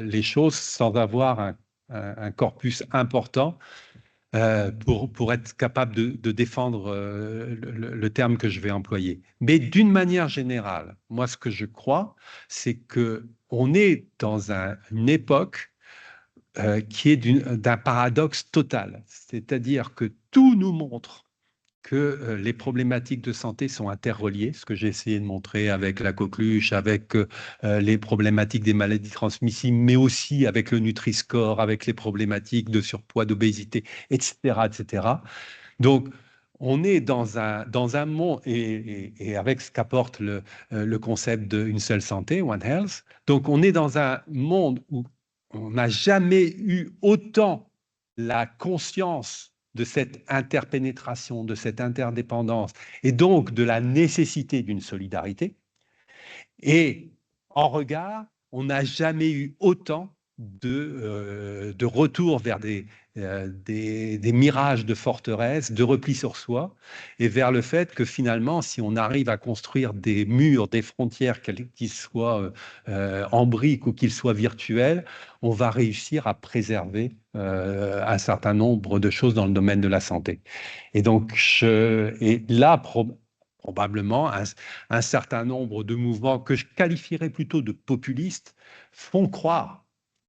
les choses sans avoir un corpus important pour être capable de défendre le terme que je vais employer. Mais d'une manière générale, moi, ce que je crois, c'est qu'on est dans une époque qui est d'un paradoxe total. C'est-à-dire que tout nous montre que les problématiques de santé sont interreliées, ce que j'ai essayé de montrer avec la coqueluche, avec les problématiques des maladies transmissibles, mais aussi avec le Nutri-Score, avec les problématiques de surpoids, d'obésité, etc., etc. Donc, on est dans un monde, et avec ce qu'apporte le concept d'une seule santé, One Health, donc on est dans un monde où on n'a jamais eu autant la conscience de cette interpénétration, de cette interdépendance, et donc de la nécessité d'une solidarité. Et en regard, on n'a jamais eu autant de retour vers des mirages de forteresse, de repli sur soi, et vers le fait que finalement, si on arrive à construire des murs, des frontières, qu'ils soient en briques ou qu'ils soient virtuels, on va réussir à préserver un certain nombre de choses dans le domaine de la santé. Et donc, probablement, un certain nombre de mouvements que je qualifierais plutôt de populistes font croire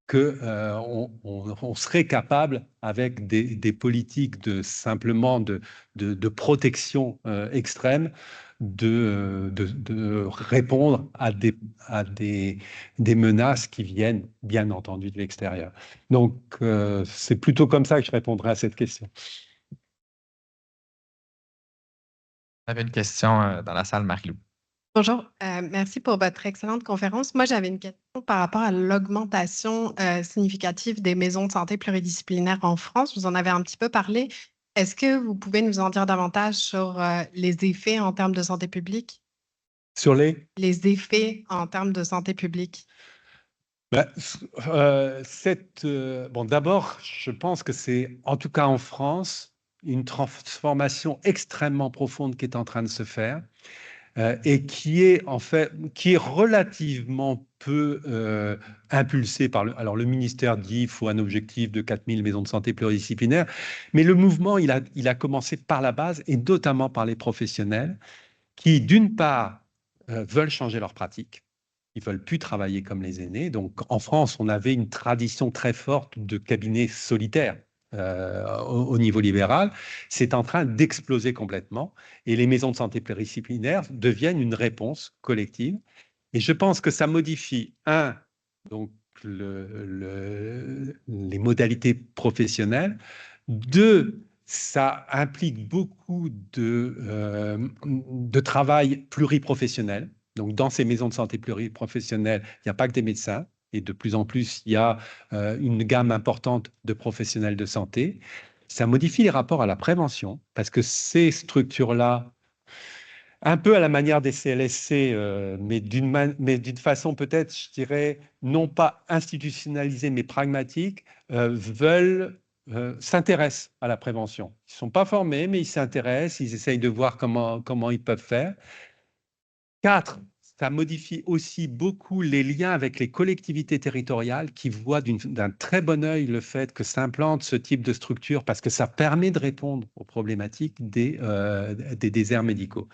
qu'on serait capable, avec des politiques simplement de protection extrême, de répondre à des menaces qui viennent, bien entendu, de l'extérieur. Donc, c'est plutôt comme ça que je répondrai à cette question. On avait une question dans la salle, Marie-Lou. Bonjour, merci pour votre excellente conférence. Moi, j'avais une question par rapport à l'augmentation significative des maisons de santé pluridisciplinaires en France. Vous en avez un petit peu parlé. Est-ce que vous pouvez nous en dire davantage sur les effets en termes de santé publique? Sur les effets en termes de santé publique. Bon, d'abord, je pense que c'est, en tout cas en France, une transformation extrêmement profonde qui est en train de se faire et qui est relativement peu impulsée par alors le ministère dit qu'il faut un objectif de 4000 maisons de santé pluridisciplinaires, mais le mouvement, il a commencé par la base et notamment par les professionnels qui, d'une part, veulent changer leurs pratiques. Ils ne veulent plus travailler comme les aînés. Donc, en France, on avait une tradition très forte de cabinets solitaires au niveau libéral. C'est en train d'exploser complètement. Et les maisons de santé pluridisciplinaires deviennent une réponse collective. Et je pense que ça modifie, donc les modalités professionnelles. 2, ça implique beaucoup de travail pluriprofessionnel. Donc, dans ces maisons de santé pluriprofessionnelles, il n'y a pas que des médecins. Et de plus en plus, il y a une gamme importante de professionnels de santé. Ça modifie les rapports à la prévention parce que ces structures-là, un peu à la manière des CLSC, mais d'une façon peut-être, je dirais, non pas institutionnalisée, mais pragmatique, s'intéressent à la prévention. Ils ne sont pas formés, mais ils s'intéressent, ils essayent de voir comment ils peuvent faire. 4, ça modifie aussi beaucoup les liens avec les collectivités territoriales qui voient d'un très bon œil le fait que s'implante ce type de structure parce que ça permet de répondre aux problématiques des déserts médicaux.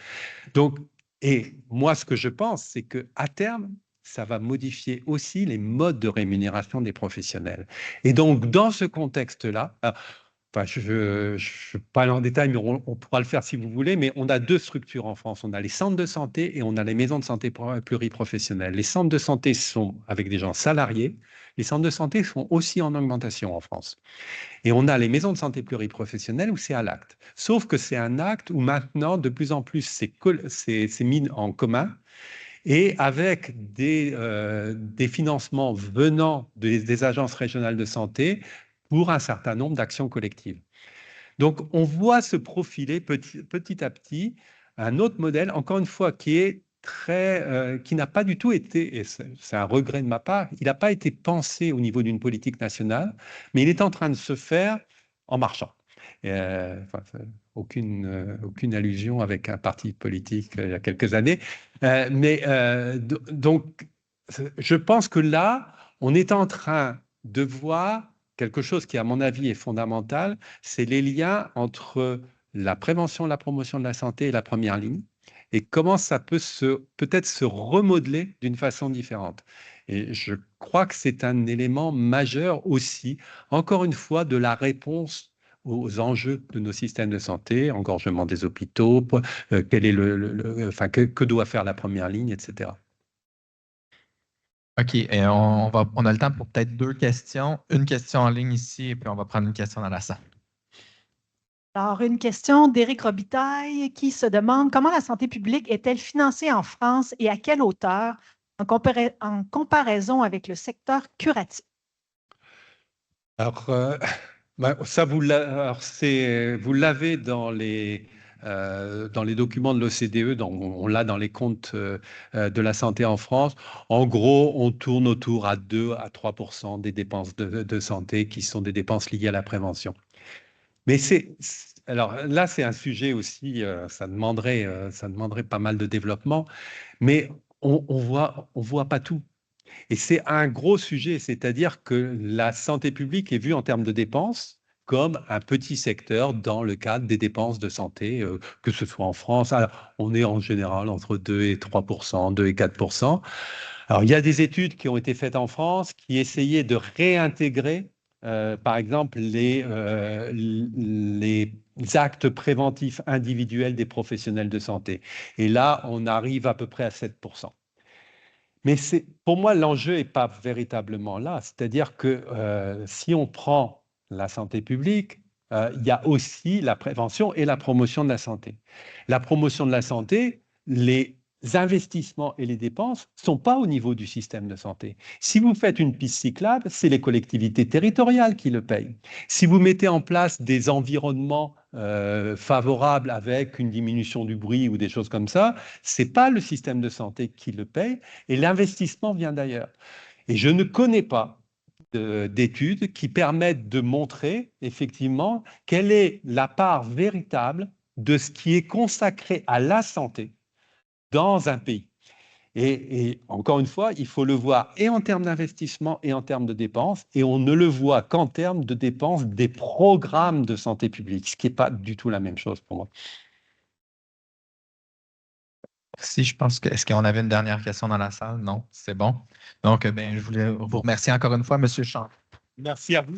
Donc, et moi, ce que je pense, c'est qu'à terme, ça va modifier aussi les modes de rémunération des professionnels. Et donc, dans ce contexte-là, enfin, je ne vais pas aller en détail, mais on pourra le faire si vous voulez, mais on a 2 structures en France. On a les centres de santé et on a les maisons de santé pluriprofessionnelles. Les centres de santé sont avec des gens salariés. Les centres de santé sont aussi en augmentation en France. Et on a les maisons de santé pluriprofessionnelles où c'est à l'acte. Sauf que c'est un acte où maintenant, de plus en plus, c'est mis en commun et avec des financements venant des agences régionales de santé pour un certain nombre d'actions collectives. Donc, on voit se profiler petit à petit un autre modèle, encore une fois, qui n'a pas du tout été, et c'est un regret de ma part, il n'a pas été pensé au niveau d'une politique nationale, mais il est en train de se faire en marchant. Aucune allusion avec un parti politique il y a quelques années. Donc, je pense que là, on est en train de voir quelque chose qui, à mon avis, est fondamental, c'est les liens entre la prévention, la promotion de la santé et la première ligne, et comment ça peut peut-être se remodeler d'une façon différente. Et je crois que c'est un élément majeur aussi, encore une fois, de la réponse aux enjeux de nos systèmes de santé, engorgement des hôpitaux, quel est que doit faire la première ligne, etc. OK, et on a le temps pour peut-être 2 questions. Une question en ligne ici, et puis on va prendre une question dans la salle. Alors, une question d'Éric Robitaille qui se demande comment la santé publique est-elle financée en France et à quelle hauteur en comparaison avec le secteur curatif? Alors, ça, vous l'avez dans les documents de l'OCDE, on l'a dans les comptes de la santé en France. En gros, on tourne autour à 2 à 3% des dépenses de santé qui sont des dépenses liées à la prévention. Mais alors là, c'est un sujet aussi, ça demanderait pas mal de développement, mais on voit pas tout. Et c'est un gros sujet, c'est-à-dire que la santé publique est vue en termes de dépenses comme un petit secteur dans le cadre des dépenses de santé, que ce soit en France. Alors, on est en général entre 2 et 3%, 2 et 4%. Alors, il y a des études qui ont été faites en France qui essayaient de réintégrer, par exemple, les actes préventifs individuels des professionnels de santé. Et là, on arrive à peu près à 7%. Mais pour moi, l'enjeu n'est pas véritablement là. C'est-à-dire que si on prend la santé publique, il y a aussi la prévention et la promotion de la santé. La promotion de la santé, les investissements et les dépenses ne sont pas au niveau du système de santé. Si vous faites une piste cyclable, c'est les collectivités territoriales qui le payent. Si vous mettez en place des environnements favorables avec une diminution du bruit ou des choses comme ça, ce n'est pas le système de santé qui le paye et l'investissement vient d'ailleurs. Et je ne connais pas d'études qui permettent de montrer effectivement quelle est la part véritable de ce qui est consacré à la santé dans un pays. Et encore une fois, il faut le voir et en termes d'investissement et en termes de dépenses, et on ne le voit qu'en termes de dépenses des programmes de santé publique, ce qui n'est pas du tout la même chose pour moi. Merci, je pense que. Est-ce qu'on avait une dernière question dans la salle? Non, c'est bon. Donc, je voulais vous remercier encore une fois, M. Champ. Merci à vous.